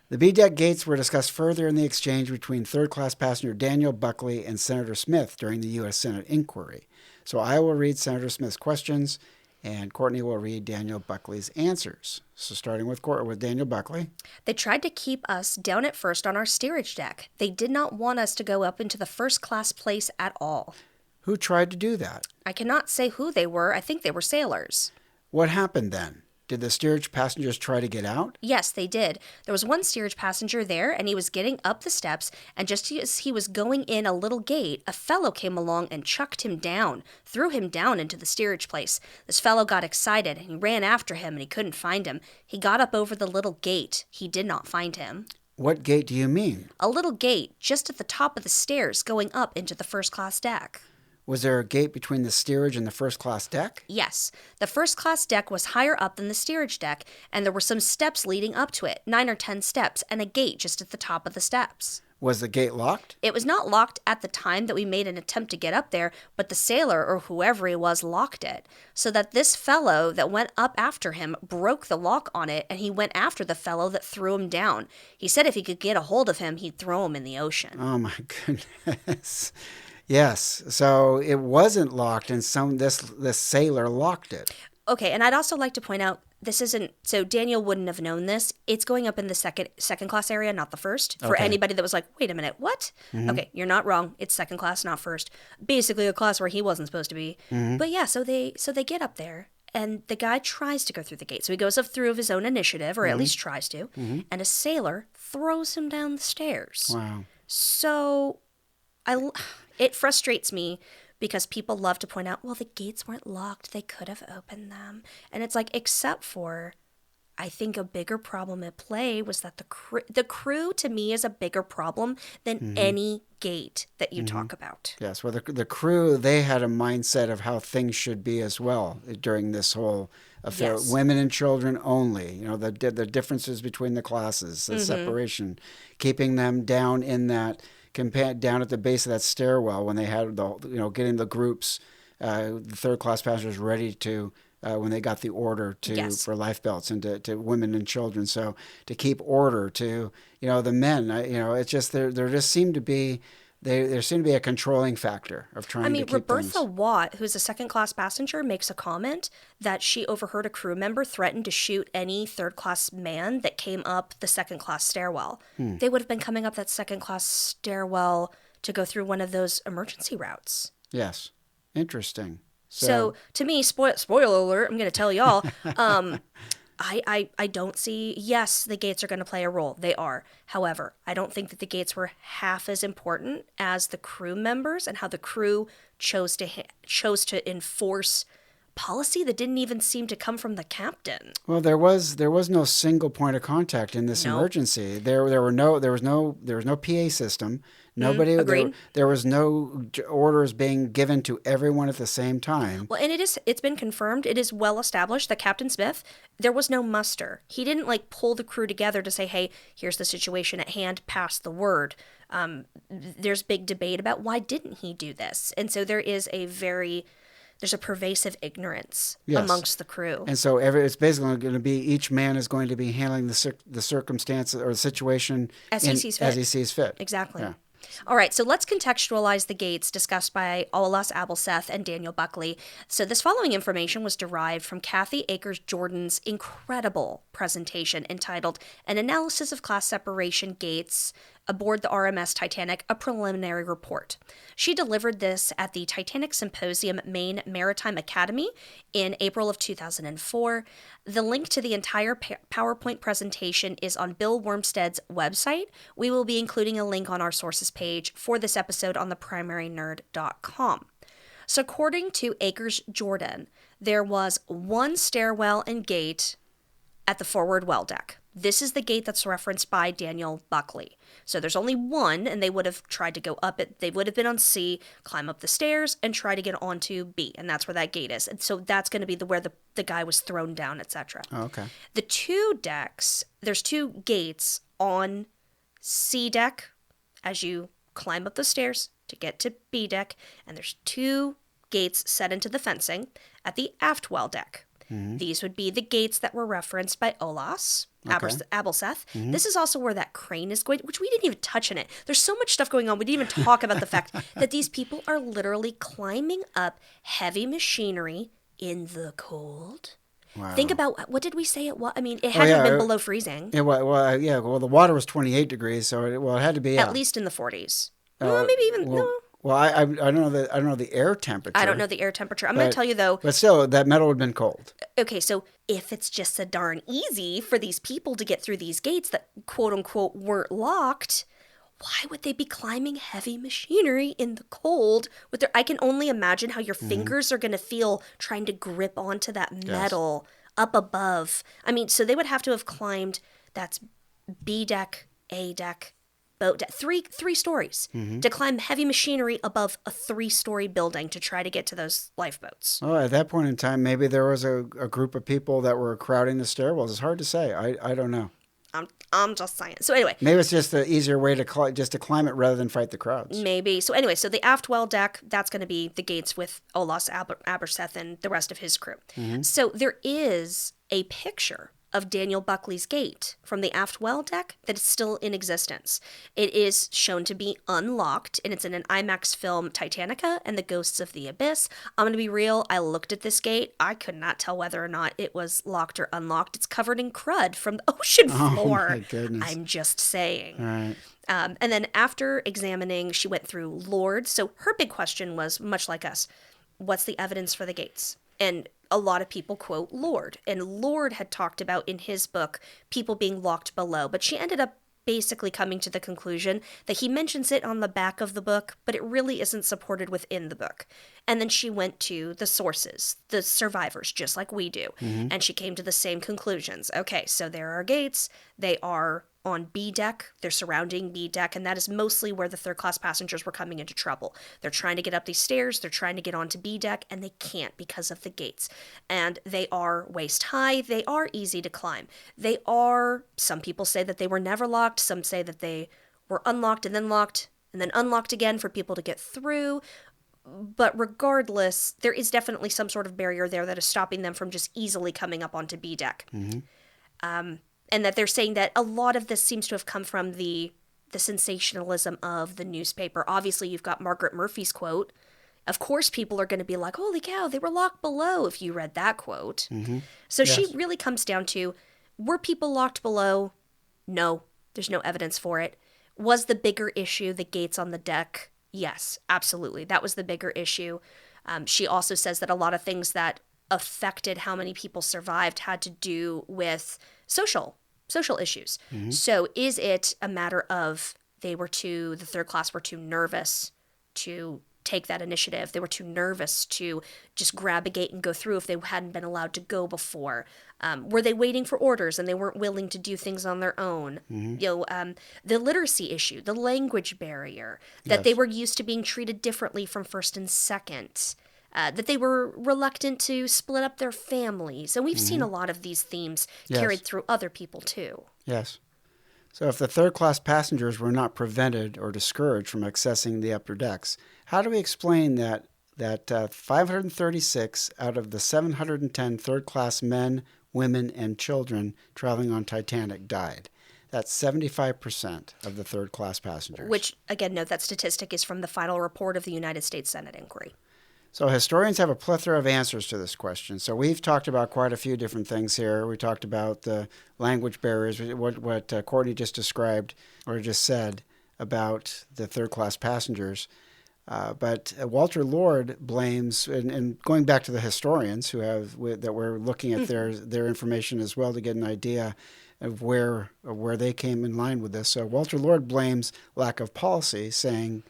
the B-deck gates were discussed further in the exchange between third-class passenger Daniel Buckley and Senator Smith during the U.S. Senate inquiry. So I will read Senator Smith's questions, and Courtney will read Daniel Buckley's answers. So starting with Daniel Buckley. They tried to keep us down at first on our steerage deck. They did not want us to go up into the first-class place at all. Who tried to do that? I cannot say who they were. I think they were sailors. What happened then? Did the steerage passengers try to get out? Yes, they did. There was one steerage passenger there, and he was getting up the steps, and just as he was going in a little gate, a fellow came along and chucked him down, threw him down into the steerage place. This fellow got excited, and he ran after him, and he couldn't find him. He got up over the little gate. He did not find him. What gate do you mean? A little gate just at the top of the stairs going up into the first-class deck. Was there a gate between the steerage and the first-class deck? Yes. The first-class deck was higher up than the steerage deck, and there were some steps leading up to it, 9 or 10 steps, and a gate just at the top of the steps. Was the gate locked? It was not locked at the time that we made an attempt to get up there, but the sailor, or whoever he was, locked it. So that this fellow that went up after him broke the lock on it, and he went after the fellow that threw him down. He said if he could get a hold of him, he'd throw him in the ocean. Oh, my goodness. Yes, so it wasn't locked, and this sailor locked it. Okay, and I'd also like to point out this isn't so Daniel wouldn't have known this. It's going up in the second class area, not the first. For anybody that was like, wait a minute, what? Okay, you're not wrong. It's second class, not first. Basically, a class where he wasn't supposed to be. But yeah, so they get up there, and the guy tries to go through the gate. So he goes up through of his own initiative, or at least tries to, and a sailor throws him down the stairs. Wow. So it frustrates me because people love to point out, well, the gates weren't locked. They could have opened them. And it's like, except for, I think a bigger problem at play was that the crew to me is a bigger problem than any gate that you talk about. Yes, well, the crew, they had a mindset of how things should be as well during this whole affair. Yes. Women and children only, the differences between the classes, the separation, keeping them down in that down at the base of that stairwell when they had getting the groups, the third class passengers ready to when they got the order for life belts and to women and children. So to keep order to the men, it's just there just seemed to be. There seemed to be a controlling factor of trying to keep Robertha things. Watt, who's a second-class passenger, makes a comment that she overheard a crew member threaten to shoot any third-class man that came up the second-class stairwell. They would have been coming up that second-class stairwell to go through one of those emergency routes. Yes. Interesting. So to me, spoiler alert, I'm going to tell y'all, I don't see, yes, the gates are going to play a role. They are. However, I don't think that the gates were half as important as the crew members and how the crew chose to enforce policy that didn't even seem to come from the captain. Well, there was no single point of contact in this emergency. There was no PA system. Nobody. There was no orders being given to everyone at the same time. Well, and it's been confirmed. It is well established that Captain Smith, there was no muster. He didn't pull the crew together to say, "Hey, here's the situation at hand. Pass the word." There's big debate about why didn't he do this, and so there's a pervasive ignorance amongst the crew. And so it's basically going to be each man is going to be handling the circumstances or the situation as he sees fit. Exactly. Yeah. All right, so let's contextualize the gates discussed by Olaus Abelseth and Daniel Buckley. So this following information was derived from Kathy Akers Jordan's incredible presentation entitled An Analysis of Class Separation Gates Aboard the RMS Titanic, a Preliminary Report. She delivered this at the Titanic Symposium Maine Maritime Academy in April of 2004. The link to the entire PowerPoint presentation is on Bill Wormstead's website. We will be including a link on our sources page for this episode on theprimarynerd.com. So according to Akers Jordan, there was one stairwell and gate at the forward well deck. This is the gate that's referenced by Daniel Buckley. So there's only one, and they would have tried to go up it. They would have been on C, climb up the stairs, and try to get onto B, and that's where that gate is. And so that's going to be where the guy was thrown down, etc. Oh, okay. The two decks, there's two gates on C deck as you climb up the stairs to get to B deck, and there's two gates set into the fencing at the aft well deck. These would be the gates that were referenced by Olas, Abelseth. This is also where that crane is going, which we didn't even touch on it. There's so much stuff going on. We didn't even talk about the fact that these people are literally climbing up heavy machinery in the cold. Wow. Think about, what did we say it was? I mean, it had to have been below freezing. Yeah, well, the water was 28 degrees, so it had to be At least in the 40s. Maybe even, no. Well, I don't know the air temperature. I don't know the air temperature. I'm going to tell you, though. But still, that metal would have been cold. Okay, so if it's just so darn easy for these people to get through these gates that quote-unquote weren't locked, why would they be climbing heavy machinery in the cold? I can only imagine how your fingers are going to feel trying to grip onto that metal up above. I mean, so they would have to have climbed, that's B deck, A deck, boat deck, three stories to climb heavy machinery above a 3-story building to try to get to those lifeboats. Oh, at that point in time, maybe there was a group of people that were crowding the stairwells. It's hard to say. I don't know. I'm just saying. So anyway. Maybe it's just an easier way to climb it rather than fight the crowds. Maybe. So anyway, so the aft well deck, that's going to be the gates with Olas Aberseth and the rest of his crew. So there is a picture of Daniel Buckley's gate from the aft well deck that is still in existence. It is shown to be unlocked, and it's in an IMAX film, Titanica and the Ghosts of the Abyss. I'm going to be real, I looked at this gate. I could not tell whether or not it was locked or unlocked. It's covered in crud from the ocean floor. Oh, my goodness. I'm just saying. All right. And then after examining, she went through Lord. So her big question was, much like us, what's the evidence for the gates? And a lot of people quote Lord. And Lord had talked about in his book people being locked below. But she ended up basically coming to the conclusion that he mentions it on the back of the book, but it really isn't supported within the book. And then she went to the sources, the survivors, just like we do. And she came to the same conclusions. Okay, so there are gates. They are on B deck. They're surrounding B deck, and that is mostly where the third-class passengers were coming into trouble. They're trying to get up these stairs. They're trying to get onto B deck, and they can't because of the gates. And they are waist high. They are easy to climb. They are, some people say that they were never locked. Some say that they were unlocked and then locked and then unlocked again for people to get through. But regardless, there is definitely some sort of barrier there that is stopping them from just easily coming up onto B deck. And that they're saying that a lot of this seems to have come from the sensationalism of the newspaper. Obviously, you've got Margaret Murphy's quote. Of course, people are going to be like, holy cow, they were locked below if you read that quote. So she really comes down to, were people locked below? No, there's no evidence for it. Was the bigger issue the gates on the deck? Yes, absolutely. That was the bigger issue. She also says that a lot of things that affected how many people survived had to do with social issues. So is it a matter of the third class were too nervous to take that initiative? They were too nervous to just grab a gate and go through if they hadn't been allowed to go before. Were they waiting for orders and they weren't willing to do things on their own? The literacy issue, the language barrier, that they were used to being treated differently from first and second. That they were reluctant to split up their families. And we've seen a lot of these themes carried through other people, too. Yes. So if the third-class passengers were not prevented or discouraged from accessing the upper decks, how do we explain that 536 out of the 710 third-class men, women, and children traveling on Titanic died? That's 75% of the third-class passengers. Which, again, note that statistic is from the final report of the United States Senate inquiry. So historians have a plethora of answers to this question. So we've talked about quite a few different things here. We talked about the language barriers, what Courtney just described or just said about the third-class passengers. But Walter Lord blames, and going back to the historians that we're looking at their information as well to get an idea of where they came in line with this. So Walter Lord blames lack of policy, saying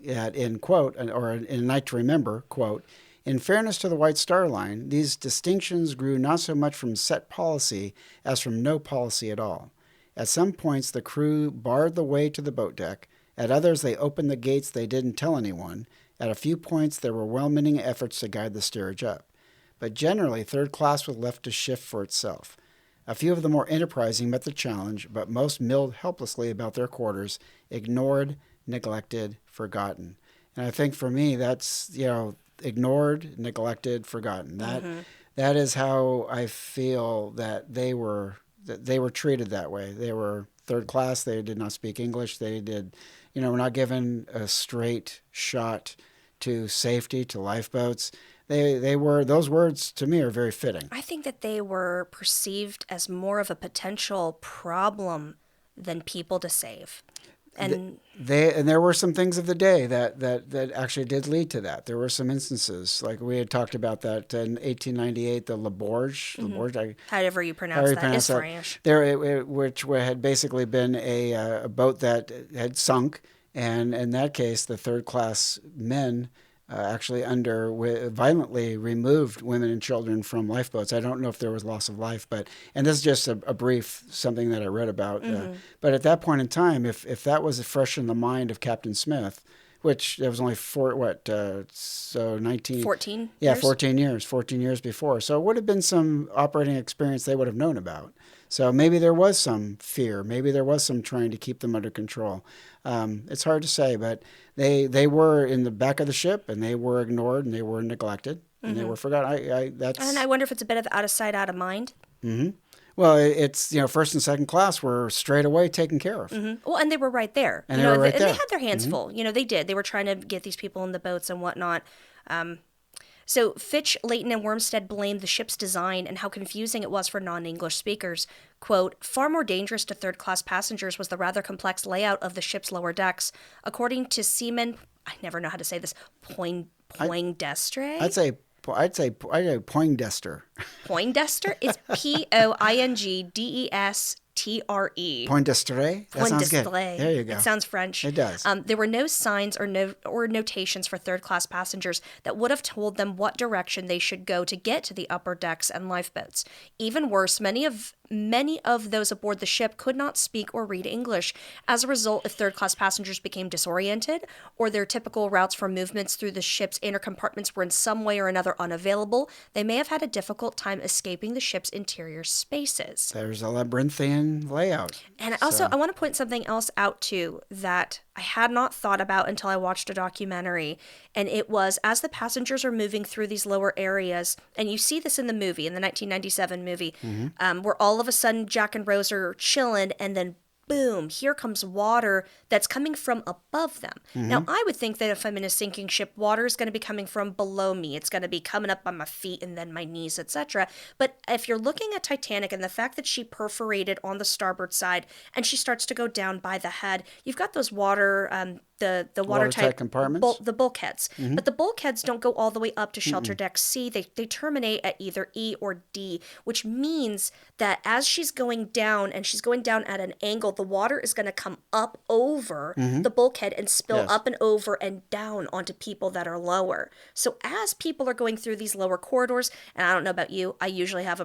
that in quote, or in A Night to Remember, quote, In fairness to the White Star Line, these distinctions grew not so much from set policy as from no policy at all. At some points, the crew barred the way to the boat deck. At others, they opened the gates they didn't tell anyone. At a few points, there were well-meaning efforts to guide the steerage up. But generally, third class was left to shift for itself. A few of the more enterprising met the challenge, but most milled helplessly about their quarters, ignored, neglected, forgotten. And I think for me, that's, ignored, neglected, forgotten. That is how I feel that they were treated that way. They were third class. They did not speak English. Were not given a straight shot to safety, to lifeboats. They were, those words to me are very fitting. I think that they were perceived as more of a potential problem than people to save. And there were some things of the day that actually did lead to that. There were some instances, like we had talked about that in 1898, the Laborge, however you pronounce that, is French. Which had basically been a boat that had sunk, and in that case, the third class men actually violently removed women and children from lifeboats. I don't know if there was loss of life, and this is just a brief something that I read about. But at that point in time, if that was fresh in the mind of Captain Smith, which there was only 14 yeah, 14 years before. So it would have been some operating experience they would have known about. So maybe there was some fear. Maybe there was some trying to keep them under control. It's hard to say, but they were in the back of the ship, and they were ignored, and they were neglected, and they were forgotten. And I wonder if it's a bit of out of sight, out of mind. Mm-hmm. Well, it's, first and second class were straight away taken care of. Mm-hmm. Well, and they were right there. And they were right there. They had their hands full. They did. They were trying to get these people in the boats and whatnot. So Fitch, Leighton, and Wormstead blamed the ship's design and how confusing it was for non-English speakers. Quote, far more dangerous to third-class passengers was the rather complex layout of the ship's lower decks. According to seaman, I never know how to say this, Poindexter? I'd say Poindexter. Poindexter? It's Poingdestre. Poindexter? That sounds good. There you go. It sounds French. It does. There were no signs or notations for third-class passengers that would have told them what direction they should go to get to the upper decks and lifeboats. Even worse, many of those aboard the ship could not speak or read English. As a result, if third-class passengers became disoriented or their typical routes for movements through the ship's inner compartments were in some way or another unavailable, they may have had a difficult time escaping the ship's interior spaces. There's a labyrinthian layout. And also, I want to point something else out, too, that I had not thought about until I watched a documentary. And it was, as the passengers are moving through these lower areas, and you see this in the movie, in the 1997 movie, where all of a sudden Jack and Rose are chilling, and then boom, here comes water that's coming from above them. Now, I would think that if I'm in a sinking ship, water is going to be coming from below me. It's going to be coming up on my feet and then my knees, etc. But if you're looking at Titanic and the fact that she perforated on the starboard side and she starts to go down by the head, you've got those water... the watertight compartments, the bulkheads. But the bulkheads don't go all the way up to shelter deck C. They terminate at either E or D, which means that as she's going down, and she's going down at an angle, the water is going to come up over the bulkhead and spill up and over and down onto people that are lower. So as people are going through these lower corridors, and I don't know about you, I usually have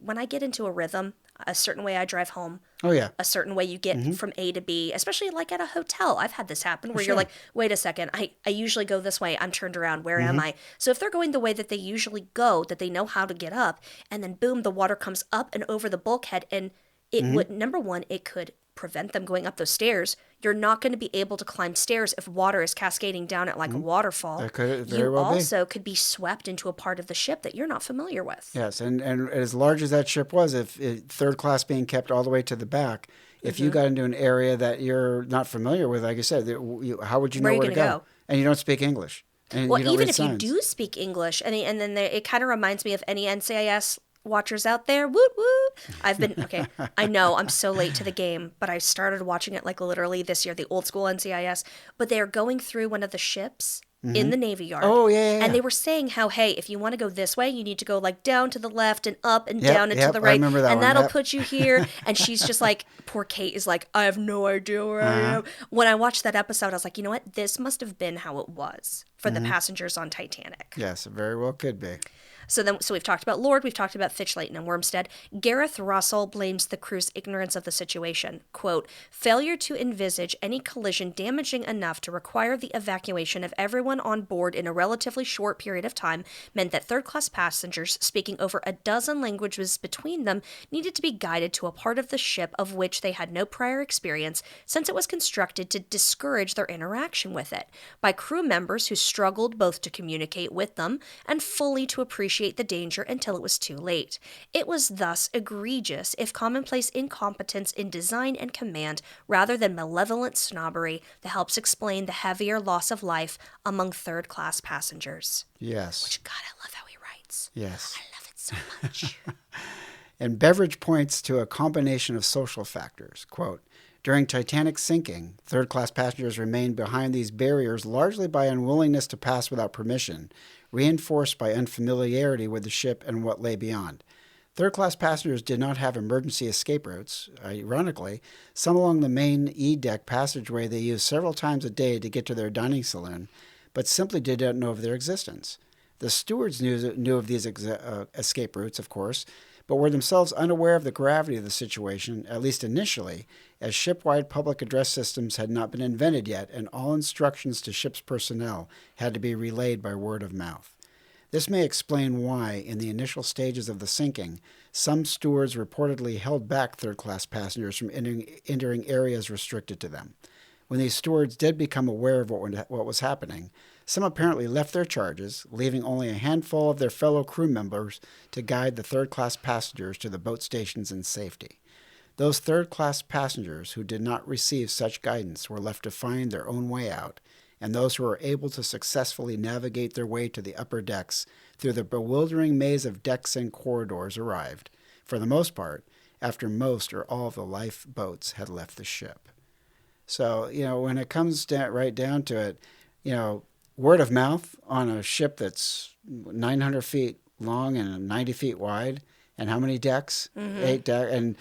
when I get into a rhythm, a certain way I drive home. Oh, yeah. A certain way you get from A to B, especially like at a hotel. I've had this happen where you're like, wait a second, I usually go this way. I'm turned around. Where am I? So if they're going the way that they usually go, that they know how to get up, and then boom, the water comes up and over the bulkhead, and it would, number one, it could prevent them going up those stairs. You're not going to be able to climb stairs if water is cascading down it like a waterfall. That could very you well also could be swept into a part of the ship that you're not familiar with. Yes, and as large as that ship was, if third class being kept all the way to the back, if you got into an area that you're not familiar with, like I said, how would you know where to go? And you don't speak English. And well, you don't even read if signs. you do speak English, and then it kind of reminds me of any NCIS watchers out there. Woot woot. I know I'm so late to the game, but I started watching it like literally this year, the old school NCIS. But they're going through one of the ships, in the Navy Yard. Oh, yeah. And they were saying how, hey, if you want to go this way, you need to go like down to the left and up and Yep, down and to yep, the I right. remember that and one, that'll yep. put you here. And she's just like, poor Kate is like, I have no idea where I am. When I watched that episode, I was like, you know what? This must have been how it was for the passengers on Titanic. Yes, it very well could be. So we've talked about Lord, we've talked about Fitch, Layton, and Wormstead. Gareth Russell blames the crew's ignorance of the situation. Quote, failure to envisage any collision damaging enough to require the evacuation of everyone on board in a relatively short period of time meant that third-class passengers speaking over a dozen languages between them needed to be guided to a part of the ship of which they had no prior experience, since it was constructed to discourage their interaction with it, by crew members who struggled both to communicate with them and fully to appreciate the danger until it was too late. It was thus egregious, if commonplace, incompetence in design and command rather than malevolent snobbery that helps explain the heavier loss of life among third-class passengers. Yes. Which, God, I love how he writes. Yes. I love it so much. And Beveridge points to a combination of social factors. Quote, during Titanic's sinking, third-class passengers remained behind these barriers largely by unwillingness to pass without permission, reinforced by unfamiliarity with the ship and what lay beyond. Third-class passengers did not have emergency escape routes. Ironically, some along the main E-deck passageway they used several times a day to get to their dining saloon, but simply did not know of their existence. The stewards knew of these escape routes, of course, but were themselves unaware of the gravity of the situation, at least initially, as ship-wide public address systems had not been invented yet, and all instructions to ship's personnel had to be relayed by word of mouth. This may explain why, in the initial stages of the sinking, some stewards reportedly held back third-class passengers from entering areas restricted to them. When these stewards did become aware of what was happening, some apparently left their charges, leaving only a handful of their fellow crew members to guide the third-class passengers to the boat stations in safety. Those third-class passengers who did not receive such guidance were left to find their own way out, and those who were able to successfully navigate their way to the upper decks through the bewildering maze of decks and corridors arrived, for the most part, after most or all of the lifeboats had left the ship. So, when it comes right down to it, word of mouth on a ship that's 900 feet long and 90 feet wide, and how many decks? 8 decks, and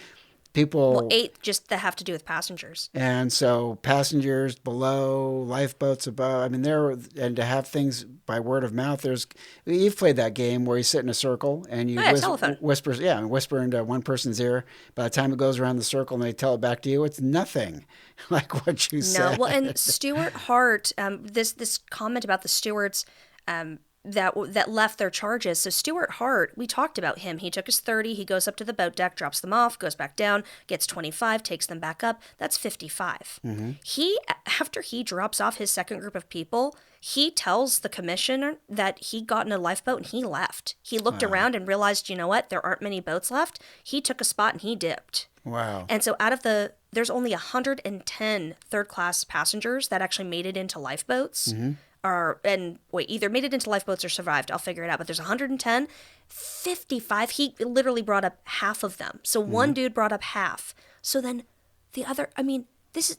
people... Well, 8 just that have to do with passengers. And so passengers below, lifeboats above. And to have things by word of mouth. You've played that game where you sit in a circle and you whisper into one person's ear. By the time it goes around the circle and they tell it back to you, it's nothing like what you said. No, well, and Stuart Hart, this comment about the stewards. That left their charges. So Stuart Hart, we talked about him. He took his 30, he goes up to the boat deck, drops them off, goes back down, gets 25, takes them back up. That's 55. After he drops off his second group of people, he tells the commissioner that he got in a lifeboat and he left. He looked around and realized, you know what, there aren't many boats left. He took a spot and he dipped. Wow. And so there's only 110 third-class passengers that actually made it into lifeboats. Either made it into lifeboats or survived. I'll figure it out. But there's 110. 55, he literally brought up half of them. So one dude brought up half. So then the other, this is,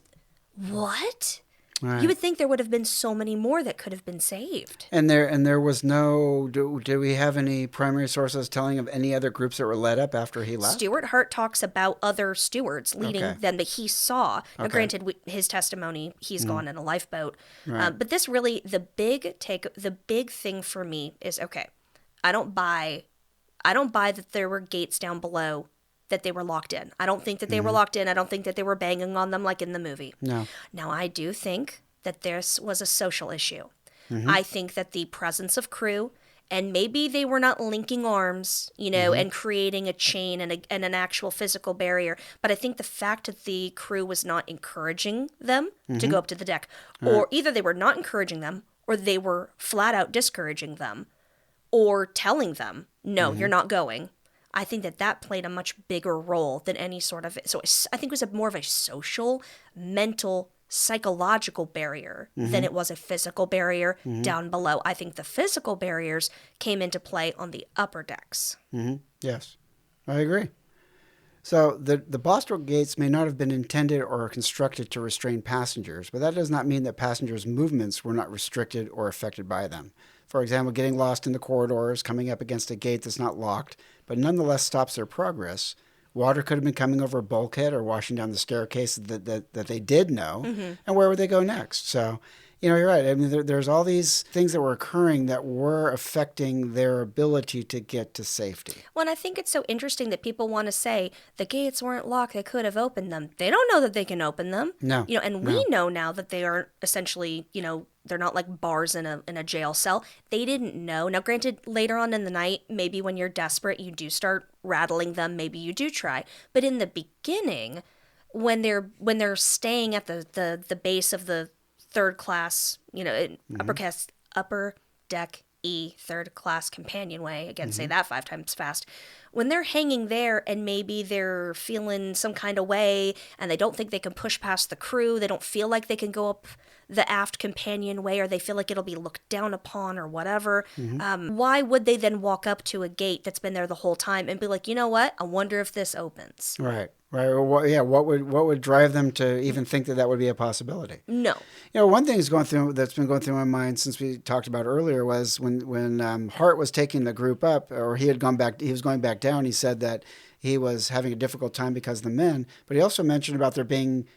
what? Right. You would think there would have been so many more that could have been saved. And there was no. Do we have any primary sources telling of any other groups that were led up after he left? Stuart Hart talks about other stewards leading them that he saw. Now, granted, his testimony, he's gone in a lifeboat. Right. But this really, the big thing for me is, okay, I don't buy that there were gates down below that they were locked in. I don't think that they were locked in. I don't think that they were banging on them like in the movie. No. Now, I do think that this was a social issue. I think that the presence of crew, and maybe they were not linking arms, and creating a chain and an actual physical barrier, but I think the fact that the crew was not encouraging them to go up to the deck, or either they were not encouraging them, or they were flat out discouraging them, or telling them, no, you're not going. I think that played a much bigger role than any sort of... So I think it was more of a social, mental, psychological barrier than it was a physical barrier down below. I think the physical barriers came into play on the upper decks. Yes, I agree. So the Boston gates may not have been intended or constructed to restrain passengers, but that does not mean that passengers' movements were not restricted or affected by them. For example, getting lost in the corridors, coming up against a gate that's not locked, but nonetheless stops their progress. Water could have been coming over a bulkhead or washing down the staircase that they did know. Mm-hmm. And where would they go next? So, you're right. I mean, there's all these things that were occurring that were affecting their ability to get to safety. Well, and I think it's so interesting that people want to say the gates weren't locked, they could have opened them. They don't know that they can open them. No. And we know now that they are essentially, they're not like bars in a jail cell. They didn't know. Now, granted, later on in the night, maybe when you're desperate, you do start rattling them. Maybe you do try. But in the beginning, when they're staying at the base of the third class, upper deck E third class companionway, again, say that 5 times fast, when they're hanging there and maybe they're feeling some kind of way and they don't think they can push past the crew, they don't feel like they can go up the aft companionway, or they feel like it'll be looked down upon or whatever, why would they then walk up to a gate that's been there the whole time and be like, you know what, I wonder if this opens? Right. What would drive them to even think that would be a possibility? No. One thing that's been going through my mind since we talked about earlier was when Hart was taking the group up, or he was going back down. He said that he was having a difficult time because of the men, but he also mentioned about there being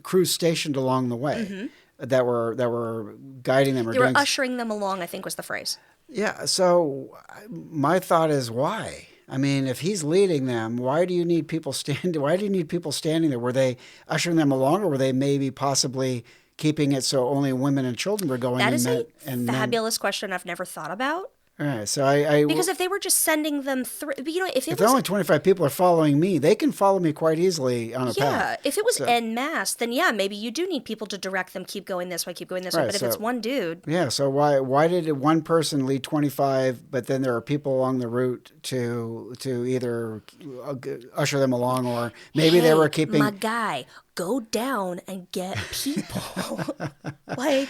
crews stationed along the way that were guiding them. They were ushering them along, I think was the phrase. Yeah. So my thought is, why? I mean, if he's leading them, why do you need people standing there? Were they ushering them along, or were they maybe possibly keeping it so only women and children were going? That is a fabulous question I've never thought about. All right, so because if they were just sending them through, if only 25 people are following me, they can follow me quite easily on a path. Yeah, if it was en masse, then yeah, maybe you do need people to direct them. Keep going this way, keep going this way. But if it's one dude, yeah. So why did one person lead 25, but then there are people along the route to either usher them along, or maybe they were keeping my guy go down and get people like.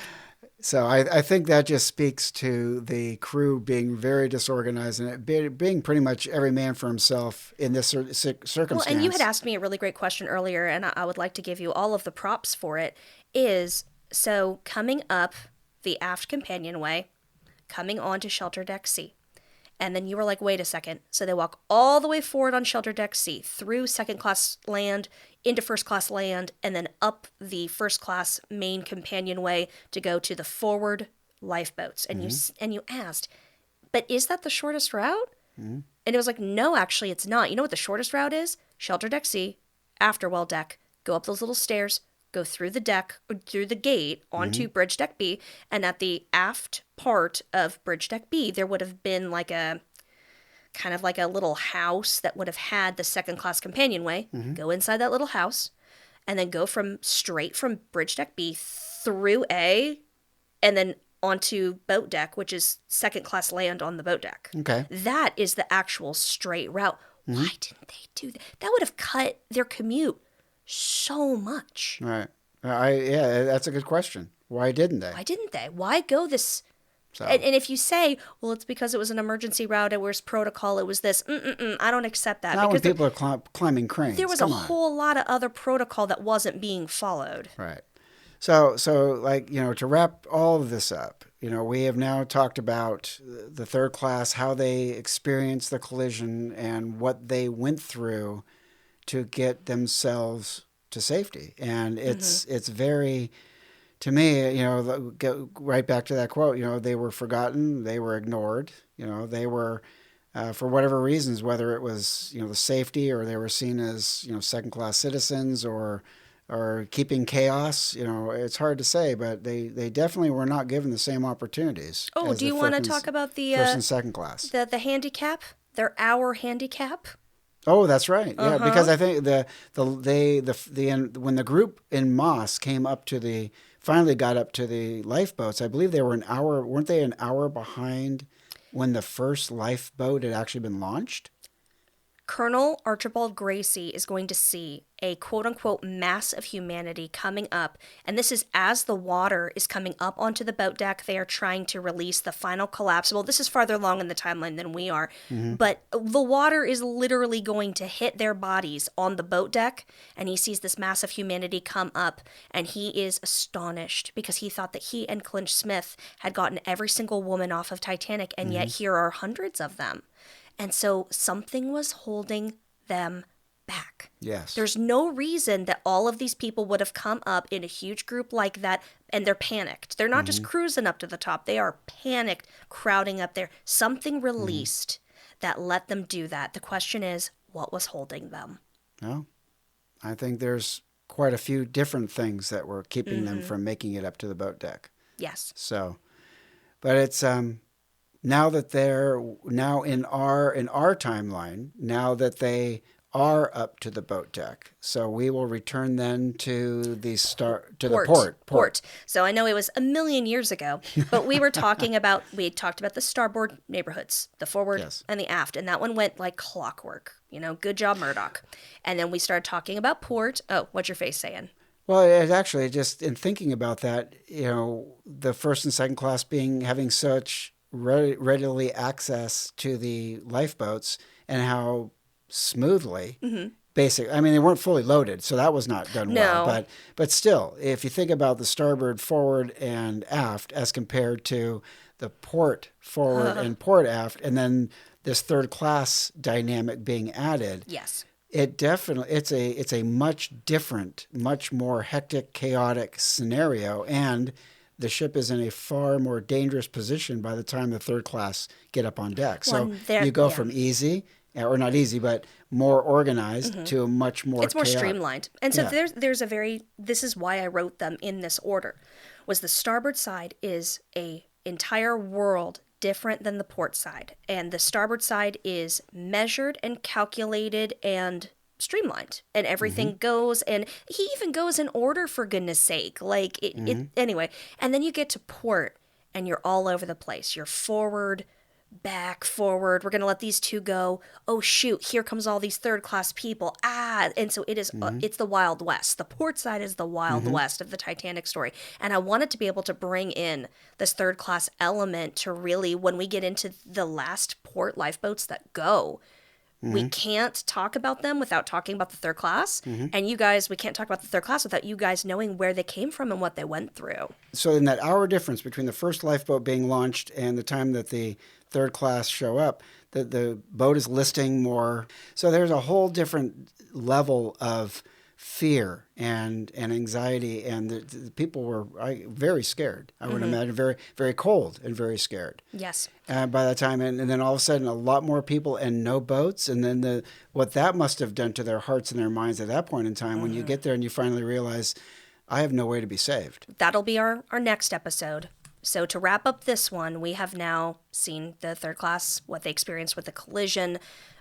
So I think that just speaks to the crew being very disorganized and being pretty much every man for himself in this circumstance. Well, and you had asked me a really great question earlier, and I would like to give you all of the props for it, so coming up the aft companionway, coming onto shelter deck C. And then you were like, wait a second. So they walk all the way forward on shelter deck C, through second class land, into first class land, and then up the first class main companionway to go to the forward lifeboats. And you asked, but is that the shortest route? And it was like, no, actually, it's not. You know what the shortest route is? Shelter deck C, afterwell deck, go up those little stairs, go through the deck, or through the gate, onto bridge deck B, and at the aft part of bridge deck B, there would have been like a kind of like a little house that would have had the second class companionway. Go inside that little house, and then go straight from bridge deck B through A, and then onto boat deck, which is second class land on the boat deck. Okay. That is the actual straight route. Why didn't they do that? That would have cut their commute so much. Right. That's a good question. Why didn't they? Why go this? So. And if you say, well, it's because it was an emergency route, it was protocol, it was this, I don't accept that. Not because when people are climbing cranes. There was a whole lot of other protocol that wasn't being followed. Right. So like, to wrap all of this up, we have now talked about the third class, how they experienced the collision and what they went through to get themselves to safety. And it's very, to me, go right back to that quote, they were forgotten, they were ignored, they were, for whatever reasons, whether it was, the safety, or they were seen as, second-class citizens, or keeping chaos, it's hard to say, but they definitely were not given the same opportunities. Oh, do you want to talk about the first and second class? The handicap, their hour handicap? Oh, that's right. Yeah, because I think when the group in Moss finally got up to the lifeboats, I believe they were weren't they an hour behind when the first lifeboat had actually been launched? Colonel Archibald Gracie is going to see a quote-unquote mass of humanity coming up, and this is as the water is coming up onto the boat deck. They are trying to release the final collapsible. This is farther along in the timeline than we are, but the water is literally going to hit their bodies on the boat deck, and he sees this mass of humanity come up, and he is astonished because he thought that he and Clinch Smith had gotten every single woman off of Titanic, and yet here are hundreds of them. And so something was holding them back. Yes. There's no reason that all of these people would have come up in a huge group like that, and they're panicked. They're not just cruising up to the top. They are panicked, crowding up there. Something released that let them do that. The question is, what was holding them? Well, I think there's quite a few different things that were keeping them from making it up to the boat deck. Yes. So, but it's now that they're now in our timeline, now that they are up to the boat deck, so we will return then to the port. So I know it was a million years ago, but we talked about the starboard neighborhoods, the forward and the aft, and that one went like clockwork. Good job, Murdoch. And then we started talking about port. Oh, what's your face saying? Well, it actually, just in thinking about that, the first and second class having such readily access to the lifeboats, and how smoothly I mean, they weren't fully loaded, so that was not done well, but still, if you think about the starboard forward and aft as compared to the port forward and port aft, and then this third class dynamic being added, yes, it definitely, it's a much different, much more hectic, chaotic scenario, and the ship is in a far more dangerous position by the time the third class get up on deck. So you go from easy, or not easy, but more organized to a much more It's more chaotic. streamlined. And so this is why I wrote them in this order, was the starboard side is a entire world different than the port side. And the starboard side is measured and calculated and streamlined, and everything goes, and he even goes in order, for goodness sake, anyway. And then you get to port and you're all over the place. You're forward, back, forward. We're going to let these two go. Oh shoot, here comes all these third class people. And so it is it's the Wild West. The port side is the Wild West of the Titanic story. And I wanted to be able to bring in this third class element to really, when we get into the last port lifeboats that go, we can't talk about them without talking about the third class. And you guys, we can't talk about the third class without you guys knowing where they came from and what they went through. So in that hour difference between the first lifeboat being launched and the time that the third class show up, the boat is listing more. So there's a whole different level of fear and anxiety, and the people were very scared. I would imagine very, very cold and very scared. Yes. By that time, and then all of a sudden, a lot more people and no boats, and then what that must have done to their hearts and their minds at that point in time, when you get there and you finally realize, I have no way to be saved. That'll be our next episode. So to wrap up this one, we have now seen the third class, what they experienced with the collision,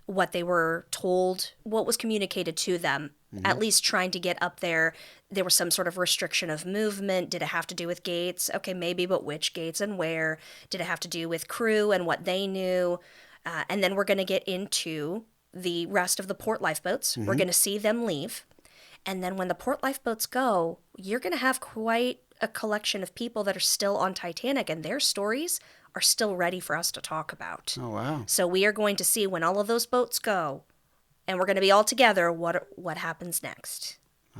what they were told, what was communicated to them, at least trying to get up there. There was some sort of restriction of movement. Did it have to do with gates? Okay, maybe, but which gates and where? Did it have to do with crew and what they knew? And then we're going to get into the rest of the port lifeboats. We're going to see them leave. And then when the port lifeboats go, you're going to have quite a collection of people that are still on Titanic, and their stories are still ready for us to talk about. Oh, wow. So we are going to see when all of those boats go, and we're going to be all together, what happens next.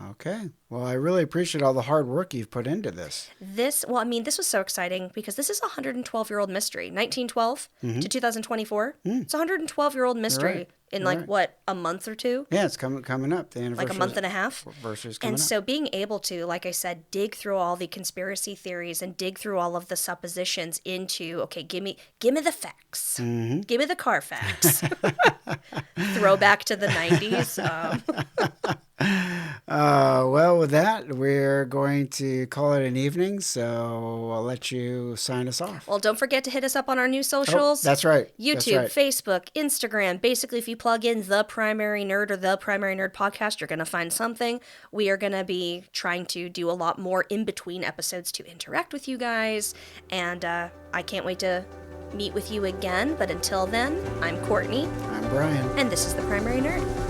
Okay. Well, I really appreciate all the hard work you've put into this. This was so exciting because this is a 112-year-old mystery. 1912 to 2024. It's a 112-year-old mystery in a month or two? Yeah, it's coming up. The anniversary. Like a month and a half. Anniversary's coming up. So being able to, like I said, dig through all the conspiracy theories and dig through all of the suppositions into, okay, give me the facts. Give me the Carfax. Throwback to the 90s. Well, with that, we're going to call it an evening, so I'll let you sign us off. Well, don't forget to hit us up on our new socials. Oh, that's right. YouTube, Facebook, Instagram. Basically, if you plug in The Primary Nerd or The Primary Nerd Podcast, you're going to find something. We are going to be trying to do a lot more in between episodes to interact with you guys, and I can't wait to meet with you again. But until then, I'm Courtney. I'm Brian. And this is The Primary Nerd.